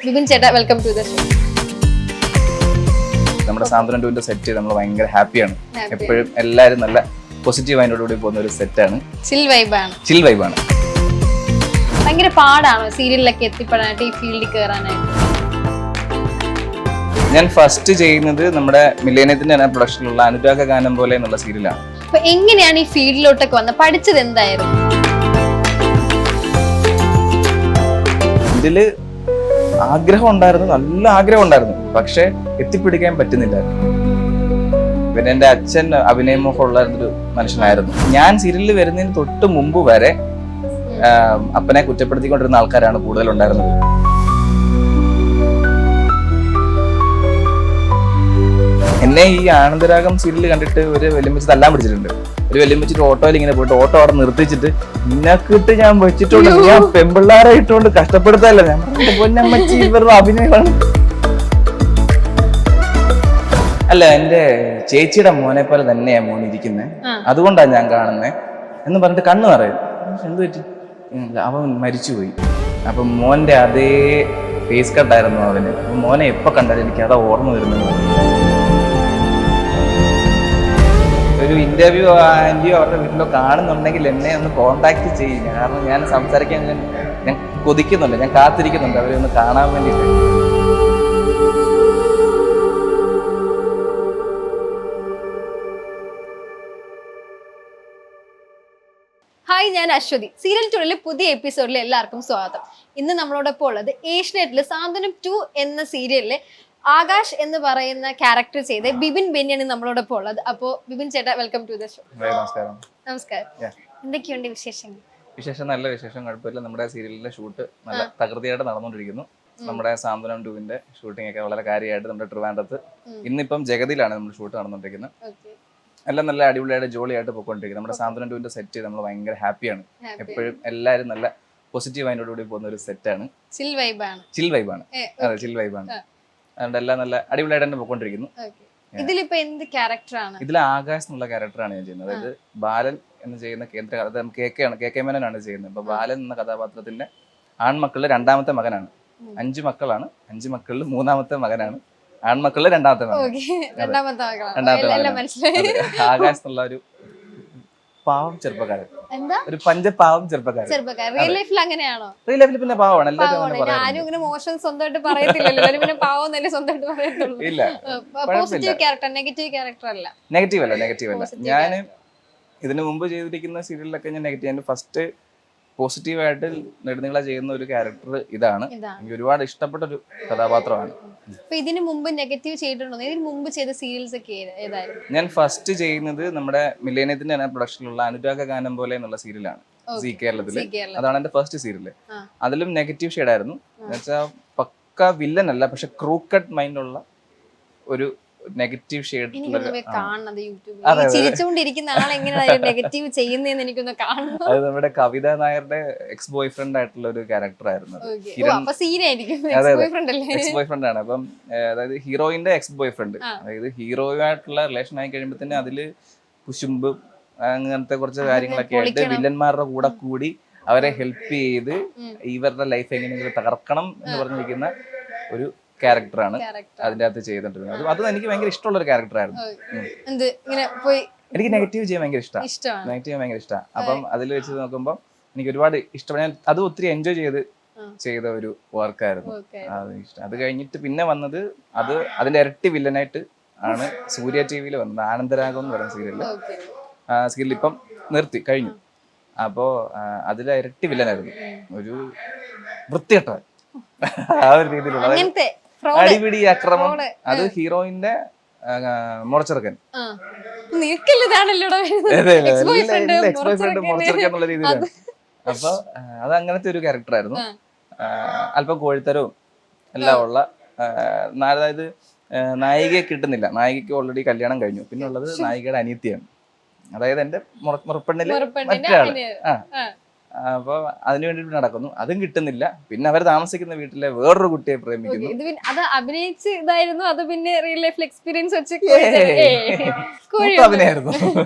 വിപിൻ ചേട്ടാ, welcome to the show. നമ്മുടെ സാന്ത്വനം 2 set നമ്മൾ ഭയങ്കര ഹാപ്പിയാണ്. എപ്പോഴും എല്ലാവരും നല്ല പോസിറ്റീവ് മൈൻഡോടുകൂടി പോകുന്ന ഒരു സെറ്റാണ്. ചിൽ വൈബാണ്. ഭയങ്കര പാടാണോ സീരിയലിലൊക്കെ എത്തിപ്പെടാനായിട്ട്, ഈ ഫീൽഡിൽ കയറാനായിട്ട്? ഞാൻ ഫസ്റ്റ് ചെയ്യുന്നത് നമ്മുടെ മില്ലേനിയത്തിന്റെ തന്നെ പ്രൊഡക്ഷനിലുള്ള അനുരാഗ ഗാനം പോലെ എന്നുള്ള സീരിയലാണ്. അപ്പൊ എങ്ങനെയാണ് ഈ ഫീൽഡിലോട്ടൊക്കെ വന്നത്? പഠിച്ചത് എന്തായിരുന്നു? ഇതില് ആഗ്രഹം ഉണ്ടായിരുന്നു, നല്ല ആഗ്രഹം ഉണ്ടായിരുന്നു, പക്ഷെ എത്തിപ്പിടിക്കാൻ പറ്റുന്നില്ലായിരുന്നു. പിന്നെ എന്റെ അച്ഛൻ അഭിനയമോഹമുള്ള ഒരു മനുഷ്യനായിരുന്നു. ഞാൻ സീരിയലിൽ വരുന്നതിന് തൊട്ട് മുമ്പ് വരെ അപ്പനെ കുറ്റപ്പെടുത്തിക്കൊണ്ടിരുന്ന ആൾക്കാരാണ് കൂടുതൽ ഉണ്ടായിരുന്നത്. എന്നെ ഈ ആനന്ദരാഗം സീരിയൽ കണ്ടിട്ട് ഒരു വെല്ലുമിച്ച് തല്ലാൻ പിടിച്ചിട്ടുണ്ട്. ഒരു വെല്ലുമിച്ചിട്ട് ഓട്ടോയിൽ ഇങ്ങനെ പോയിട്ട് ഓട്ടോ അവിടെ നിർത്തിച്ചിട്ട് നിന്നക്കിട്ട് ഞാൻ വെച്ചിട്ടുണ്ട്, ഞാൻ പെമ്പിള്ളാരെ ഇട്ടുകൊണ്ട് കഷ്ടപ്പെടുത്തല്ല, ഞാൻ പൊന്നമ്മച്ചി ഇവരുടെ അഭിനയമാണ്. അല്ല, എന്റെ ചേച്ചിയുടെ മോനെ പോലെ തന്നെയാ മോൻ ഇരിക്കുന്നത്, അതുകൊണ്ടാണ് ഞാൻ കാണുന്നത് എന്ന് പറഞ്ഞിട്ട് കണ്ണു പറയും. എന്ത് പറ്റി? അവൻ മരിച്ചുപോയി. അപ്പൊ മോന്റെ അതേ ഫേസ് കട്ടായിരുന്നു അവന്. അപ്പൊ മോനെ എപ്പോ കണ്ടാലും എനിക്ക് അതാ ഓർമ്മ വരുന്നത്. ഒരു ഇന്റർവ്യൂ ആന്റിയോ അവരുടെ വീട്ടിലോ കാണുന്നുണ്ടെങ്കിൽ എന്നെ ഒന്ന് കോണ്ടാക്ട് ചെയ്യും. കാരണം ഞാൻ സംസാരിക്കാൻ ഞാൻ കൊതിക്കുന്നുണ്ട്, ഞാൻ കാത്തിരിക്കുന്നുണ്ട് അവരെ ഒന്ന് കാണാൻ വേണ്ടിയിട്ട്. ഹായ്, ഞാൻ അശ്വതി. സീരിയൽ 2 പുതിയ എപ്പിസോഡിൽ എല്ലാവർക്കും സ്വാഗതം. ഇന്ന് നമ്മളോടൊപ്പം ഉള്ളത് ഏഷ്യനെറ്റില് സാന്ത്വനം 2 എന്ന സീരിയലില് ആകാശ് എന്ന് പറയുന്ന ക്യാരക്ടർ ചെയ്ത് ബിബിൻ ബെന്നിയാണ് നമ്മളോടൊപ്പം ഉള്ളത്. അപ്പോ ബിബിൻ ചേട്ടാ, വെൽക്കം ടു ദ ഷോ. നമസ്കാരം. നമസ്കാരം. എന്തൊക്കെയുണ്ട് വിശേഷങ്ങൾ? നല്ല വിശേഷം, കുഴപ്പമില്ല. നമ്മുടെ സീരിയലിന്റെ ഷൂട്ട് നല്ല തകൃതിയായിട്ട് നടന്നുകൊണ്ടിരിക്കുന്നു. നമ്മുടെ സാന്ത്വനം 2 ഷൂട്ടിംഗ് ഒക്കെ വളരെ കാര്യമായിട്ട് നമ്മുടെ ട്രിവാൻഡ്രത്ത് ഇന്നിപ്പം ജഗതിയിലാണ് നമ്മൾ ഷൂട്ട് നടന്നുകൊണ്ടിരിക്കുന്നത്. എല്ലാം നല്ല അടിപൊളിയായിട്ട് ജോളിയായിട്ട് പോയിക്കൊണ്ടിരിക്കുന്നത്. നമ്മുടെ സാന്ത്വനം 2 സെറ്റ് നമ്മൾ ഭയങ്കര ഹാപ്പിയാണ്. എപ്പോഴും എല്ലാവരും നല്ല പോസിറ്റീവ് മൈൻഡോടുകൂടി പോകുന്ന ഒരു സെറ്റാണ്. ചിൽ വൈബാണ്. അതെ, ചിൽ വൈബാണ്. അതുകൊണ്ട് എല്ലാം നല്ല അടിപൊളിയായിട്ട് തന്നെ പോയിക്കൊണ്ടിരിക്കുന്നു. ഇതിലിപ്പോ എന്ത് ക്യാരക്ടറാണ്? ഇതിൽ ആകാശ് എന്നുള്ള ക്യാരക്ടറാണ് ഞാൻ ചെയ്യുന്നത്. അതായത് ബാലൻ എന്ന് ചെയ്യുന്ന കെ മേനോനാണ് ചെയ്യുന്നത്. അപ്പൊ ബാലൻ എന്ന കഥാപാത്രത്തിന്റെ ആൺമക്കളിലെ രണ്ടാമത്തെ മകനാണ്. 5 മക്കളാണ്. 5 മക്കളിൽ 3ാമത്തെ മകനാണ്. ആൺമക്കളിലെ രണ്ടാമത്തെ മകൻ. ആകാശ് എന്നുള്ള ഒരു പാവം ചെറുപ്പക്കാരൻ, ഒരു പഞ്ചപാവം ചെറുപ്പക്കാരൻ. റിയൽ ലൈഫിൽ അങ്ങനെയാണോ? റിയൽ ലൈഫിൽ പിന്നെ പാവമാണ്. ആരും ഇങ്ങനെ മോശം സ്വന്തമായിട്ട് പറയത്തില്ലല്ലോ, പിന്നെ പാവം തന്നെ സ്വന്തമായിട്ട് പറയത്തുള്ളൂ. ഇല്ല, പോസിറ്റീവ് ക്യാരക്ടർ, നെഗറ്റീവ് ക്യാരക്ടർ അല്ല. നെഗറ്റീവ് അല്ല. ഞാൻ ഇതിനു മുമ്പ് ചെയ്തിരിക്കുന്ന സീരിയലിലൊക്കെ ഞാൻ നെഗറ്റീവ്, ഫസ്റ്റ് പോസിറ്റീവായിട്ട് നെടുനീള ചെയ്യുന്ന ഒരു ക്യാരക്ടർ ഇതാണ്. എനിക്ക് ഒരുപാട് ഇഷ്ടപ്പെട്ട ഒരു കഥാപാത്രമാണ്. ഇതിനു മുമ്പ് നെഗറ്റീവ് ചെയ്തിട്ടുണ്ടോ? ഇതിന് മുമ്പ് ചെയ്ത സീരിയൽസ് ഒക്കെ ഏതായിരുന്നു? ഞാൻ ഫസ്റ്റ് ചെയ്യുന്നത് നമ്മുടെ മില്ലേനിയത്തിന്റെ തന്നെ പ്രൊഡക്ഷനിലുള്ള അനുരാഗ ഗാനം പോലെ എന്നുള്ള സീരിയലാണ്. സി കേരളത്തില്. അതാണ് എന്റെ ഫസ്റ്റ് സീരിയല്. അതിലും നെഗറ്റീവ് ഷെയ്ഡായിരുന്നു. എന്നുവെച്ചാൽ പക്ക വില്ലൻ അല്ല, പക്ഷെ ക്രൂക്കട്ട് മൈൻഡുള്ള ഒരു നെഗറ്റീവ് ഷെയ്ഡ്. അത് നമ്മുടെ കവിത നായരുടെ എക്സ് ബോയ് ഫ്രണ്ട് ആയിട്ടുള്ള ഒരു ക്യാരക്ടർ ആയിരുന്നു. എക്സ് ബോയ് ഫ്രണ്ട് ആണ്. അപ്പം അതായത് ഹീറോയിന്റെ എക്സ് ബോയ് ഫ്രണ്ട്, അതായത് ഹീറോയുമായിട്ടുള്ള റിലേഷൻ ആയി കഴിയുമ്പോൾ തന്നെ അതില് കുശുമ്പ് അങ്ങനത്തെ കുറച്ച് കാര്യങ്ങളൊക്കെ ആയിട്ട് വില്ലന്മാരുടെ കൂടെ കൂടി അവരെ ഹെൽപ്പ് ചെയ്ത് ഇവരുടെ ലൈഫ് എങ്ങനെയെങ്കിലും തകർക്കണം എന്ന് പറഞ്ഞിരിക്കുന്ന ഒരു ക്യാരക്ടറാണ് അതിന്റെ അകത്ത് ചെയ്തിട്ടുള്ളത്. അത് എനിക്ക് ഭയങ്കര ഇഷ്ടമുള്ള ഒരു ക്യാരക്ടറായിരുന്നു. എനിക്ക് നെഗറ്റീവ് ചെയ്യാൻ ഭയങ്കര ഇഷ്ടമാണ്. അപ്പം അതിൽ വെച്ച് നോക്കുമ്പോൾ എനിക്ക് ഒരുപാട് ഇഷ്ടം. ഞാൻ അത് ഒത്തിരി എൻജോയ് ചെയ്ത ഒരു വർക്കായിരുന്നു. അത് ഇഷ്ടം. അത് കഴിഞ്ഞിട്ട് പിന്നെ വന്നത് അതിന്റെ ഇരട്ടി വില്ലനായിട്ട് ആണ് സൂര്യ ടിവിയിൽ വന്നത്. ആനന്ദരാഗം എന്ന് പറയുന്ന സീരിയൽ ഇപ്പം നിർത്തി കഴിഞ്ഞു. അപ്പോ അതിലെ ഇരട്ടി വില്ലനായിരുന്നു, ഒരു വൃത്തികെട്ട ആ ഒരു രീതിയിലുള്ള അടിപിടി അക്രമം. അത് ഹീറോയിന്റെ മുറച്ചെറുക്കൻ, മുറച്ചെറുക്കൻ എന്നുള്ള രീതിയിലാണ്. അപ്പൊ അത് അങ്ങനത്തെ ഒരു ക്യാരക്ടറായിരുന്നു. അല്പം കോഴിത്തരവും എല്ലാം ഉള്ള. അതായത് നായികയെ കിട്ടുന്നില്ല, നായികയ്ക്ക് ഓൾറെഡി കല്യാണം കഴിഞ്ഞു, പിന്നെ ഉള്ളത് നായികയുടെ അനിയത്തിയാണ്. അതായത് എന്റെ മുറപ്പെണ്ണില് മറ്റൊരാള്. അപ്പൊ അതിനു വേണ്ടിട്ട് നടക്കുന്നു, അതും കിട്ടുന്നില്ല. പിന്നെ അവർ താമസിക്കുന്ന വീട്ടിലെ വേറൊരു കുട്ടിയെ പ്രേമിക്കുന്നു. അത് അഭിനയിച്ച് ഇതായിരുന്നു. അത് പിന്നെ റിയൽ ലൈഫിൽ എക്സ്പീരിയൻസ് വെച്ച് അഭിനയായിരുന്നു.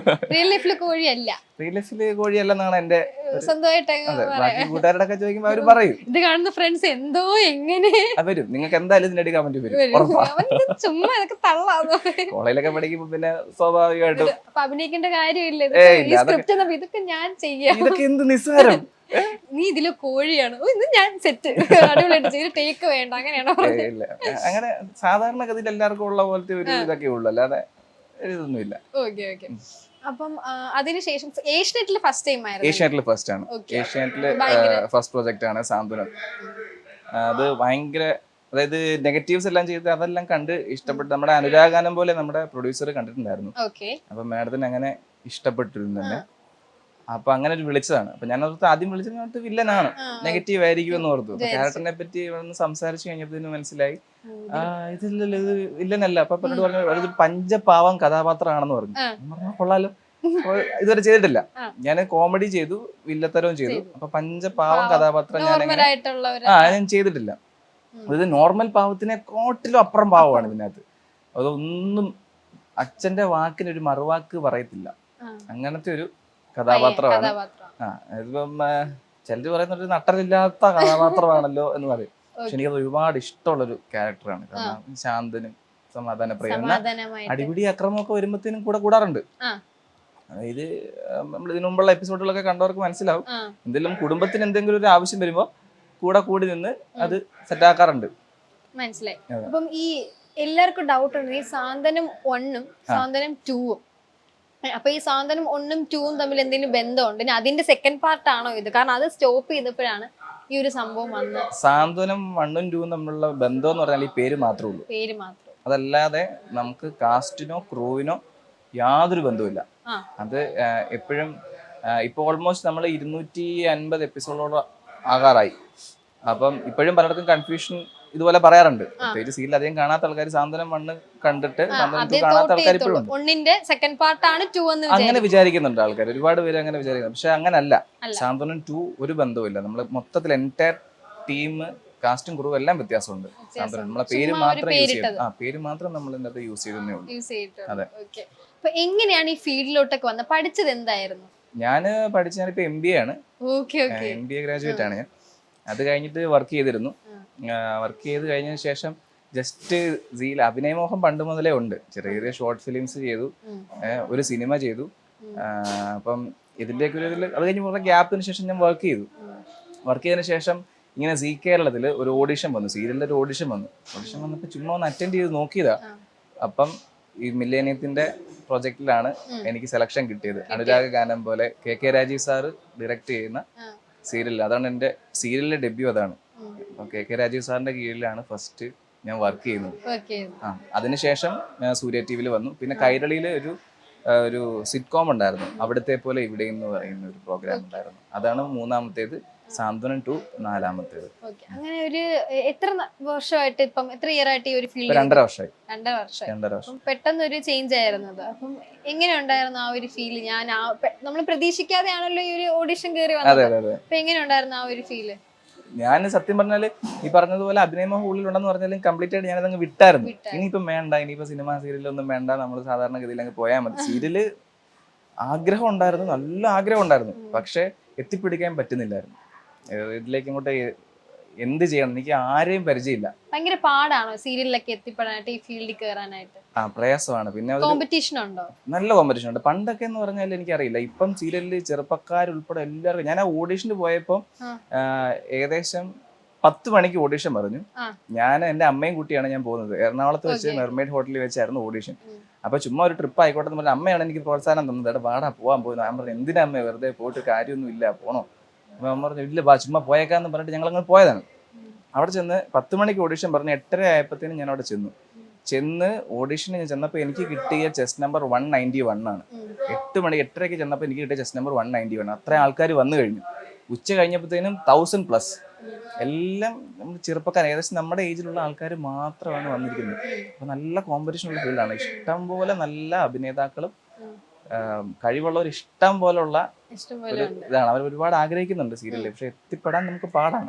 റിയൽ ലൈഫിൽ കോഴിയല്ല. റിയൽ ലൈഫില് കോഴിയല്ലെന്നാണ് എന്റെ സ്വന്തമായിട്ട് അതെ. ബാക്കി കൂട്ടുകാരുടെ ഒക്കെ ചോദിക്കുമ്പോ അവര് പറയും ഇത് കാണുന്ന ഫ്രണ്ട്സ് എന്തോ എങ്ങനെ വരും. നിങ്ങൾക്ക് എന്തായാലും ഇതിനടി കമന്റ് വരും ഉറപ്പാ. ചുമ്മാ ഇതൊക്കെ തള്ളാന്നോ. കോളേജിലൊക്കെ പഠിക്കുമ്പോ പിന്നെ സ്വാഭാവികമായിട്ടും അപ്പൊ അഭിനയിക്കേണ്ട കാര്യമില്ല, ഏയ് ഇല്ല, ഈ അതൊക്കെ- സ്ക്രിപ്റ്റ് ഇതൊക്കെ ഞാൻ ചെയ്യാം, ഇതൊക്കെ എന്ത് നിസ്സാരം. നീ ഇതില് കോഴിയാണ്, ഓ ഇന്ന് ഞാൻ സെറ്റ് അടിപൊളിയായിട്ട് ചെയ്ത് ടേക്ക് വേണ്ട, അങ്ങനെയാണോ പറഞ്ഞത്? ഇല്ല അങ്ങനെ സാധാരണഗതിയിൽ എല്ലാവർക്കും ഉള്ള പോലത്തെ ഒരു ഇതൊക്കെ ഉള്ളു, അല്ലാതെ ഇതൊന്നുമില്ല. Okay okay. അപ്പം അതിനുശേഷം ഏഷ്യനെറ്റിൽ ഫസ്റ്റ് ടൈം ആയിരുന്നു. ഏഷ്യാനെറ്റിൽ ഫസ്റ്റ് ആണ്. Okay. ഏഷ്യാനെറ്റില് ഭയങ്കര- ഫസ്റ്റ് പ്രൊജക്ട് ആണ് സാന്ത്വനം. അത് ഭയങ്കര, അതായത് നെഗറ്റീവ്സ് എല്ലാം ചെയ്ത് അതെല്ലാം കണ്ട് ഇഷ്ടപ്പെട്ട് നമ്മുടെ അനുരാഗാനം പോലെ നമ്മുടെ പ്രൊഡ്യൂസർ കണ്ടിട്ടുണ്ടായിരുന്നു. ഓക്കെ. അപ്പൊ മാഡത്തിന് അങ്ങനെ ഇഷ്ടപ്പെട്ടിരുന്നു തന്നെ. അപ്പൊ അങ്ങനെ ഒരു വിളിച്ചതാണ്. അപ്പൊ ഞാൻ ഓർത്ത് ആദ്യം വിളിച്ചത് വില്ലനാണ്, നെഗറ്റീവ് ആയിരിക്കും എന്ന് ഓർത്തു. ക്യാരക്ടറിനെ പറ്റി ഇവിടെ നിന്ന് സംസാരിച്ചു കഴിഞ്ഞപ്പോഴത്തേന് മനസ്സിലായി ഇതില്ലല്ലോ, ഇത് വില്ലനല്ല. അപ്പൊ എന്നോട് പറഞ്ഞു ഒരു പഞ്ചപാവം കഥാപാത്രമാണെന്ന് പറഞ്ഞു. ഞാൻ പറഞ്ഞു കൊള്ളാലോ, ഇതുവരെ ചെയ്തിട്ടില്ല. ഞാൻ കോമഡി ചെയ്തു, വില്ലത്തരവും ചെയ്തു. അപ്പൊ പഞ്ചപാവം കഥാപാത്രം ഞാൻ ചെയ്തിട്ടില്ല. ഇത് നോർമൽ പാവത്തിനെ കോട്ടിലും അപ്പുറം പാവമാണ് ഇതിനകത്ത്. അതൊന്നും അച്ഛന്റെ വാക്കിന് ഒരു മറുവാക്ക് പറയത്തില്ല, അങ്ങനത്തെ ഒരു കഥാപാത്രമാണ്. ഇതിപ്പം ചിലര് പറയുന്ന ഒരു നട്ടലില്ലാത്ത കഥാപാത്രമാണല്ലോ എന്ന് പറയും. പക്ഷെ എനിക്കത് ഒരുപാട് ഇഷ്ടമുള്ളൊരു ക്യാരക്ടറാണ്. കാരണം ശാന്തനും സമാധാനപ്രിയം, അടിപിടി അക്രമമൊക്കെ വരുമ്പോഴത്തേനും കൂടാറുണ്ട്. അതായത് നമ്മൾ ഇതിനു മുമ്പുള്ള എപ്പിസോഡുകളൊക്കെ കണ്ടവർക്ക് മനസ്സിലാവും, എന്തെങ്കിലും കുടുംബത്തിന് എന്തെങ്കിലും ഒരു ആവശ്യം വരുമ്പോ കൂടി നിന്ന് അത് സെറ്റാക്കാറുണ്ട്. മനസ്സിലായി. അപ്പം ഈ എല്ലാവർക്കും ഡൗട്ട് ഉണ്ട്, ഈ സാന്ത്വനം 1ഉം സാന്ത്വനം 2ഉം, അപ്പൊ ഈ സാന്ത്വനം 1ഉം 2ഉം തമ്മിൽ എന്തെങ്കിലും ബന്ധമുണ്ട്? ഇനി അതിന്റെ സെക്കൻഡ് പാർട്ട് ആണോ ഇത്? കാരണം അത് സ്റ്റോപ്പ് ചെയ്തപ്പോഴാണ് ഈ ഒരു സംഭവം വന്നത്. സാന്ത്വനം 1ഉം 2ഉം തമ്മിലുള്ള ബന്ധം എന്ന് പറഞ്ഞാൽ ഈ പേര് മാത്രമേ ഉള്ളൂ, പേര് മാത്രം. അതല്ലാതെ നമുക്ക് കാസ്റ്റിനോ ക്രൂവിനോ യാതൊരു ബന്ധവുമില്ല. അത് എപ്പോഴും ഇപ്പൊ ഓൾമോസ്റ്റ് നമ്മൾ 250 എപ്പിസോഡോട് ആകാറായി. അപ്പം ഇപ്പോഴും പലയിടത്തും കൺഫ്യൂഷൻ ഇതുപോലെ പറയാറുണ്ട്. പ്രത്യേകിച്ച് സീരിയൽ അധികം കാണാത്ത ആൾക്കാർ സാന്ത്വനം 1 കണ്ടിട്ട് സാന്ത്വനം 2 കാണാത്ത ആൾക്കാർ ഇപ്പോഴും ഉണ്ട്. 1ന്റെ സെക്കൻഡ് പാർട്ടാണ് 2 എന്ന് അങ്ങനെ വിചാരിക്കുന്നുണ്ട് ആൾക്കാർ, ഒരുപാട് പേര് അങ്ങനെ വിചാരിക്കുന്നു. പക്ഷെ അങ്ങനല്ല, സാന്ത്വനം 2 ഒരു ബന്ധവുമില്ല. നമ്മൾ മൊത്തത്തിൽ എൻറ്റയർ ടീം കാസ്റ്റും ക്രൂ എല്ലാം വ്യത്യാസമുണ്ട്. സാന്ത്വനം നമ്മളെ പേര് മാത്രം യൂസ് ചെയ്തു, പേര് മാത്രം നമ്മൾ ഇതിനകത്ത് യൂസ് ചെയ്തേ ഉള്ളൂ. അതെ. അപ്പൊ എങ്ങനെയാണ് ഈ ഫീൽഡിലോട്ടൊക്കെ വന്നത്? പഠിച്ചത് എന്തായിരുന്നു? ഞാന് ഞാനിപ്പോ MBA ആണ്, MBA ഗ്രാജുവേറ്റ് ആണ് ഞാൻ. അത് കഴിഞ്ഞിട്ട് വർക്ക് ചെയ്തിരുന്നു. വർക്ക് ചെയ്ത് കഴിഞ്ഞതിന് ശേഷം ജസ്റ്റ് അഭിനയമോഹം പണ്ട് മുതലേ ഉണ്ട്. ചെറിയ ചെറിയ ഷോർട്ട് ഫിലിംസ് ചെയ്തു, ഒരു സിനിമ ചെയ്തു. അപ്പം ഇതിൻ്റെയൊക്കെ ഒരു ഇതിൽ അത് കഴിഞ്ഞ് കുറേ ഗ്യാപ്പിന് ശേഷം ഞാൻ വർക്ക് ചെയ്തതിന് ശേഷം ഇങ്ങനെ സീ കേരളത്തിൽ ഒരു ഓഡിഷൻ വന്നു, സീരിയലിൻ്റെ ഒരു ഓഡിഷൻ വന്നപ്പോൾ ചുമ്മാ ഒന്ന് അറ്റൻഡ് ചെയ്ത് നോക്കിയതാ. അപ്പം ഈ മില്ലേനിയത്തിന്റെ പ്രൊജക്റ്റിലാണ് എനിക്ക് സെലക്ഷൻ കിട്ടിയത്. അനുരാഗ ഗാനം പോലെ KK രാജീവ് സാറ് ഡയറക്റ്റ് ചെയ്യുന്ന സീരിയൽ, അതാണ് എൻ്റെ സീരിയലിലെ ഡെബ്യൂ. അതാണ് KK രാജീവ് സാറിന്റെ കീഴിലാണ് ഫസ്റ്റ് ഞാൻ വർക്ക് ചെയ്യുന്നത്. അതിനുശേഷം ഞാൻ സൂര്യ TV വന്നു. പിന്നെ കൈരളിയിൽ ഒരു സിറ്റ്കോം ഉണ്ടായിരുന്നു, അവിടുത്തെ പോലെ ഇവിടെ എന്ന് പറയുന്ന ഒരു പ്രോഗ്രാം ഉണ്ടായിരുന്നു. അതാണ് മൂന്നാമത്തേത്. സാന്ത്വനം 2 നാലാമത്തേത്. അങ്ങനെ ഒരു എത്ര വർഷമായിട്ട്, ഇപ്പം എത്ര ഇയർ ആയിട്ട് ഈ ഒരു ഫീൽഡ്? 2.5 വർഷമായി. 2.5 വർഷം. പെട്ടെന്ന് ഒരു ചേഞ്ച് ആയിരുന്നു അത്. അപ്പം എങ്ങനെ ഉണ്ടായിരുന്നു ആ ഒരു ഫീല്? നമ്മൾ പ്രതീക്ഷിക്കാതെയാണല്ലോ ഈ ഒരു ഓഡിഷൻ കയറി വന്നത്. അപ്പൊ എങ്ങനെ ഉണ്ടായിരുന്നു ആ ഒരു ഫീല്? ഞാൻ സത്യം പറഞ്ഞാല് ഈ പറഞ്ഞതുപോലെ അഭിനയമോഹം ഉള്ളിലുണ്ടെന്ന് പറഞ്ഞാലും കംപ്ലീറ്റ് ആയിട്ട് ഞാനതങ്ങ് വിട്ടായിരുന്നു. ഇനിയിപ്പം വേണ്ട, ഇനിയിപ്പോ സിനിമ സീരിയലൊന്നും വേണ്ട, നമ്മൾ സാധാരണഗതിയിൽ അങ്ങ് പോയാൽ മതി. സീരിയല് ആഗ്രഹം ഉണ്ടായിരുന്നു, നല്ല ആഗ്രഹം ഉണ്ടായിരുന്നു, പക്ഷെ എത്തിപ്പിടിക്കാൻ പറ്റുന്നില്ലായിരുന്നു. ഇതിലേക്ക് ഇങ്ങോട്ട് എന്ത് ചെയ്യണം, എനിക്ക് ആരെയും പരിചയമില്ല. ഭയങ്കര പാടാണോ സീരിയലിലൊക്കെ എത്തിപ്പെടാനായിട്ട്, ഈ ഫീൽഡിൽ കയറാനായിട്ട്? പ്രയാസമാണ്. പിന്നെ കോമ്പറ്റീഷൻ ഉണ്ടോ? നല്ല കോമ്പറ്റീഷൻ ഉണ്ട്. പണ്ടൊക്കെ എന്ന് പറഞ്ഞാൽ എനിക്കറിയില്ല, ഇപ്പം സീരിയലിൽ ചെറുപ്പക്കാരുൾപ്പെടെ എല്ലാവർക്കും. ഞാൻ ആ ഓഡീഷന് പോയപ്പോൾ ഏകദേശം 10 മണിക്ക് ഓഡീഷൻ പറഞ്ഞു. ഞാൻ എൻ്റെ അമ്മയും കുട്ടിയാണ് ഞാൻ പോകുന്നത്. എറണാകുളത്ത് വെച്ച് മെർമെയ്ഡ് ഹോട്ടലിൽ വെച്ചായിരുന്നു ഓഡീഷൻ. അപ്പൊ ചുമ്മാ ഒരു ട്രിപ്പ് ആയിക്കോട്ടെ എന്ന് പറഞ്ഞാൽ അമ്മയാണ് എനിക്ക് പ്രോത്സാഹനം തന്നത്. എടാ വാടാ പോകാൻ പോകുന്നത്. ഞാൻ പറഞ്ഞു എന്തിനാ അമ്മ വെറുതെ പോയിട്ട് കാര്യമൊന്നും ഇല്ല, പോണോ? അപ്പൊ അമ്മ പറഞ്ഞു ഇല്ല ചുമ്മാ പോയേക്കാന്ന് പറഞ്ഞിട്ട് ഞങ്ങൾ അങ്ങനെ പോയതാണ്. അവിടെ ചെന്ന് 10 മണിക്ക് ഓഡീഷൻ പറഞ്ഞു. 8:30 ആയപ്പോഴത്തേനും ഞാൻ അവിടെ ചെന്ന് ഓഡീഷന് ഞാൻ ചെന്നപ്പോൾ എനിക്ക് കിട്ടിയ ചെസ്റ്റ് നമ്പർ 191 ആണ്. 8:30 ചെന്നപ്പോൾ എനിക്ക് കിട്ടിയ ചെസ്റ്റ് നമ്പർ 191. അത്ര ആൾക്കാർ വന്നു കഴിഞ്ഞു. ഉച്ച കഴിഞ്ഞപ്പോഴത്തേനും 1000+ എല്ലാം നമ്മൾ ചെറുപ്പക്കാർ, ഏകദേശം നമ്മുടെ ഏജിലുള്ള ആൾക്കാർ മാത്രമാണ് വന്നിരിക്കുന്നത്. അപ്പൊ നല്ല കോമ്പറ്റീഷൻ ഉള്ള ഫീൽഡാണ്. ഇഷ്ടം പോലെ നല്ല അഭിനേതാക്കളും കഴിവുള്ളവർ ഇഷ്ടം പോലുള്ള ഇതാണ്. അവർ ഒരുപാട് ആഗ്രഹിക്കുന്നുണ്ട് സീരിയലിൽ, പക്ഷെ എത്തിപ്പെടാൻ നമുക്ക് പാടാണ്.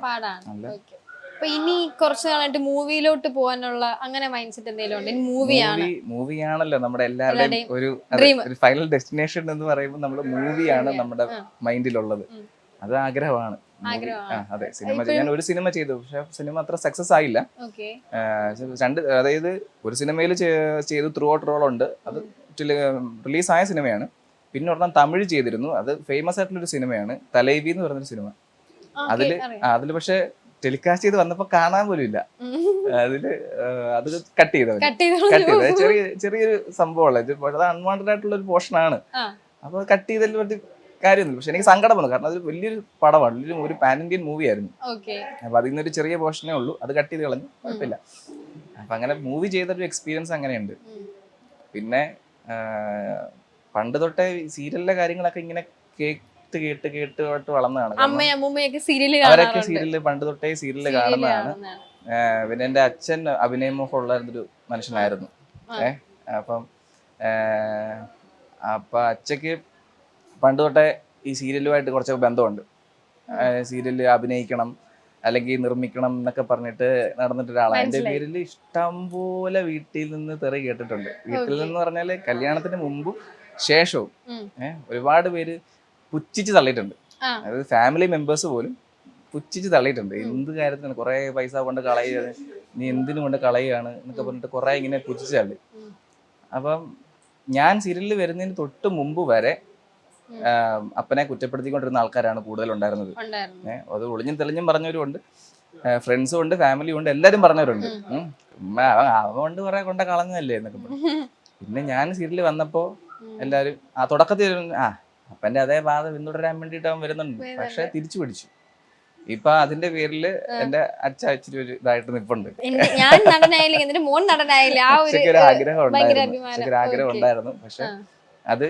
അപ്പൊ ഇനി കുറച്ച് നാളായിട്ട് മൂവിയിലോട്ട് പോകാനുള്ള അങ്ങനെ മൈൻഡ് സെറ്റ് എന്തെങ്കിലും ഉണ്ട്? മൂവിയാണ് മൂവിയാണല്ലോ നമ്മുടെ എല്ലാവരുടെയും ഒരു ഡ്രീം. ഒരു ഫൈനൽ ഡെസ്റ്റിനേഷൻ എന്ന് പറയുമ്പോൾ നമ്മുടെ മൂവിയാണ് നമ്മുടെ മൈൻഡിലുള്ളത്. അത് ആഗ്രഹമാണ്. അതെ, സിനിമ ഞാൻ ഒരു സിനിമ ചെയ്തു, പക്ഷെ സിനിമ അത്ര സക്സസ് ആയില്ല. അതായത് ഒരു സിനിമയിൽ ചെയ്തു, ത്രൂ ഔട്ട് റോൾ ഉണ്ട്, അത് റിലീസായ സിനിമയാണ്. പിന്നെ ഒരെണ്ണം തമിഴ് ചെയ്തിരുന്നു, അത് ഫേമസ് ആയിട്ടുള്ളൊരു സിനിമയാണ്, തലൈവി എന്ന് പറയുന്നൊരു സിനിമ. അതില് പക്ഷെ ടെലികാസ്റ്റ് ചെയ്ത് വന്നപ്പോ കാണാൻ പോലും ഇല്ല. അത് കട്ട് ചെയ്തത് ചെറിയൊരു സംഭവമല്ല, അത് അൺവാണ്ടഡ് ആയിട്ടുള്ള ഒരു പോർഷനാണ്. അപ്പൊ കട്ട് ചെയ്തതിൽ പറ്റി കാര്യമൊന്നുമില്ല. പക്ഷെ എനിക്ക് സങ്കടം വന്നു, കാരണം അത് വലിയൊരു പടമാണ്, ഒരു പാൻ ഇന്ത്യൻ മൂവി ആയിരുന്നു. അപ്പൊ അതിൽ നിന്നൊരു ചെറിയ പോർഷനേ ഉള്ളൂ, അത് കട്ട് ചെയ്ത് കളഞ്ഞു, കുഴപ്പമില്ല. അപ്പൊ അങ്ങനെ മൂവി ചെയ്തൊരു എക്സ്പീരിയൻസ് അങ്ങനെയുണ്ട്. പിന്നെ പണ്ട് തൊട്ടേ സീരിയലിലെ കാര്യങ്ങളൊക്കെ ഇങ്ങനെ കേട്ട് വളർന്നതാണ്. അവരൊക്കെ സീരിയല് പണ്ട് തൊട്ടേ സീരിയല് കാണുന്നതാണ്. പിന്നെ എന്റെ അച്ഛൻ അഭിനയമോഹമുള്ള ഒരു മനുഷ്യനായിരുന്നു. അപ്പം അച്ഛക്ക് പണ്ട് തൊട്ടേ ഈ സീരിയലുമായിട്ട് കുറച്ചൊക്കെ ബന്ധമുണ്ട്. സീരിയല് അഭിനയിക്കണം അല്ലെങ്കിൽ നിർമ്മിക്കണം എന്നൊക്കെ പറഞ്ഞിട്ട് നടന്നിട്ട് ഒരാളാണ്. എന്റെ പേരിൽ ഇഷ്ടം പോലെ വീട്ടിൽ നിന്ന് തെറി കേട്ടിട്ടുണ്ട്. വീട്ടിൽ നിന്ന് പറഞ്ഞാല് കല്യാണത്തിന് മുമ്പും ശേഷവും ഒരുപാട് പേര് പുച്ഛിച്ച് തള്ളിയിട്ടുണ്ട്. അതായത് ഫാമിലി മെമ്പേഴ്സ് പോലും പുച്ഛിച്ച് തള്ളിയിട്ടുണ്ട്. എന്ത് കാര്യത്തിന് കുറെ പൈസ കൊണ്ട് കളയുകയാണ്, നീ എന്തിനു കൊണ്ട് കളയുകയാണ് എന്നൊക്കെ പറഞ്ഞിട്ട് കുറെ ഇങ്ങനെ പുച്ഛിച്ച് തള്ളി. അപ്പം ഞാൻ സീരിയലിൽ വരുന്നതിന് തൊട്ട് മുമ്പ് വരെ അപ്പനെ കുറ്റപ്പെടുത്തിക്കൊണ്ടിരുന്ന ആൾക്കാരാണ് കൂടുതലുണ്ടായിരുന്നത്. അത് ഒളിഞ്ഞും തെളിഞ്ഞും പറഞ്ഞവരും ഉണ്ട്, ഫ്രണ്ട്സും ഉണ്ട്, ഫാമിലിയും ഉണ്ട്, എല്ലാരും പറഞ്ഞവരുണ്ട്. അതുകൊണ്ട് കുറെ കൊണ്ട കളഞ്ഞല്ലേ എന്നൊക്കെ പറഞ്ഞു. പിന്നെ ഞാൻ സീരിയലിൽ വന്നപ്പോ എല്ലാരും തുടക്കത്തിൽ അപ്പന്റെ അതേ പാത പിന്തുടരാൻ വേണ്ടിട്ട് അവൻ വരുന്നുണ്ട്, പക്ഷെ തിരിച്ചു പിടിച്ചു. ഇപ്പൊ അതിന്റെ പേരില് എന്റെ അച്ഛൻ ഒരു ഇതായിട്ട് നിൽപ്പുണ്ട്. ഒരു ആഗ്രഹം ഉണ്ടായിരുന്നു, പക്ഷെ അത്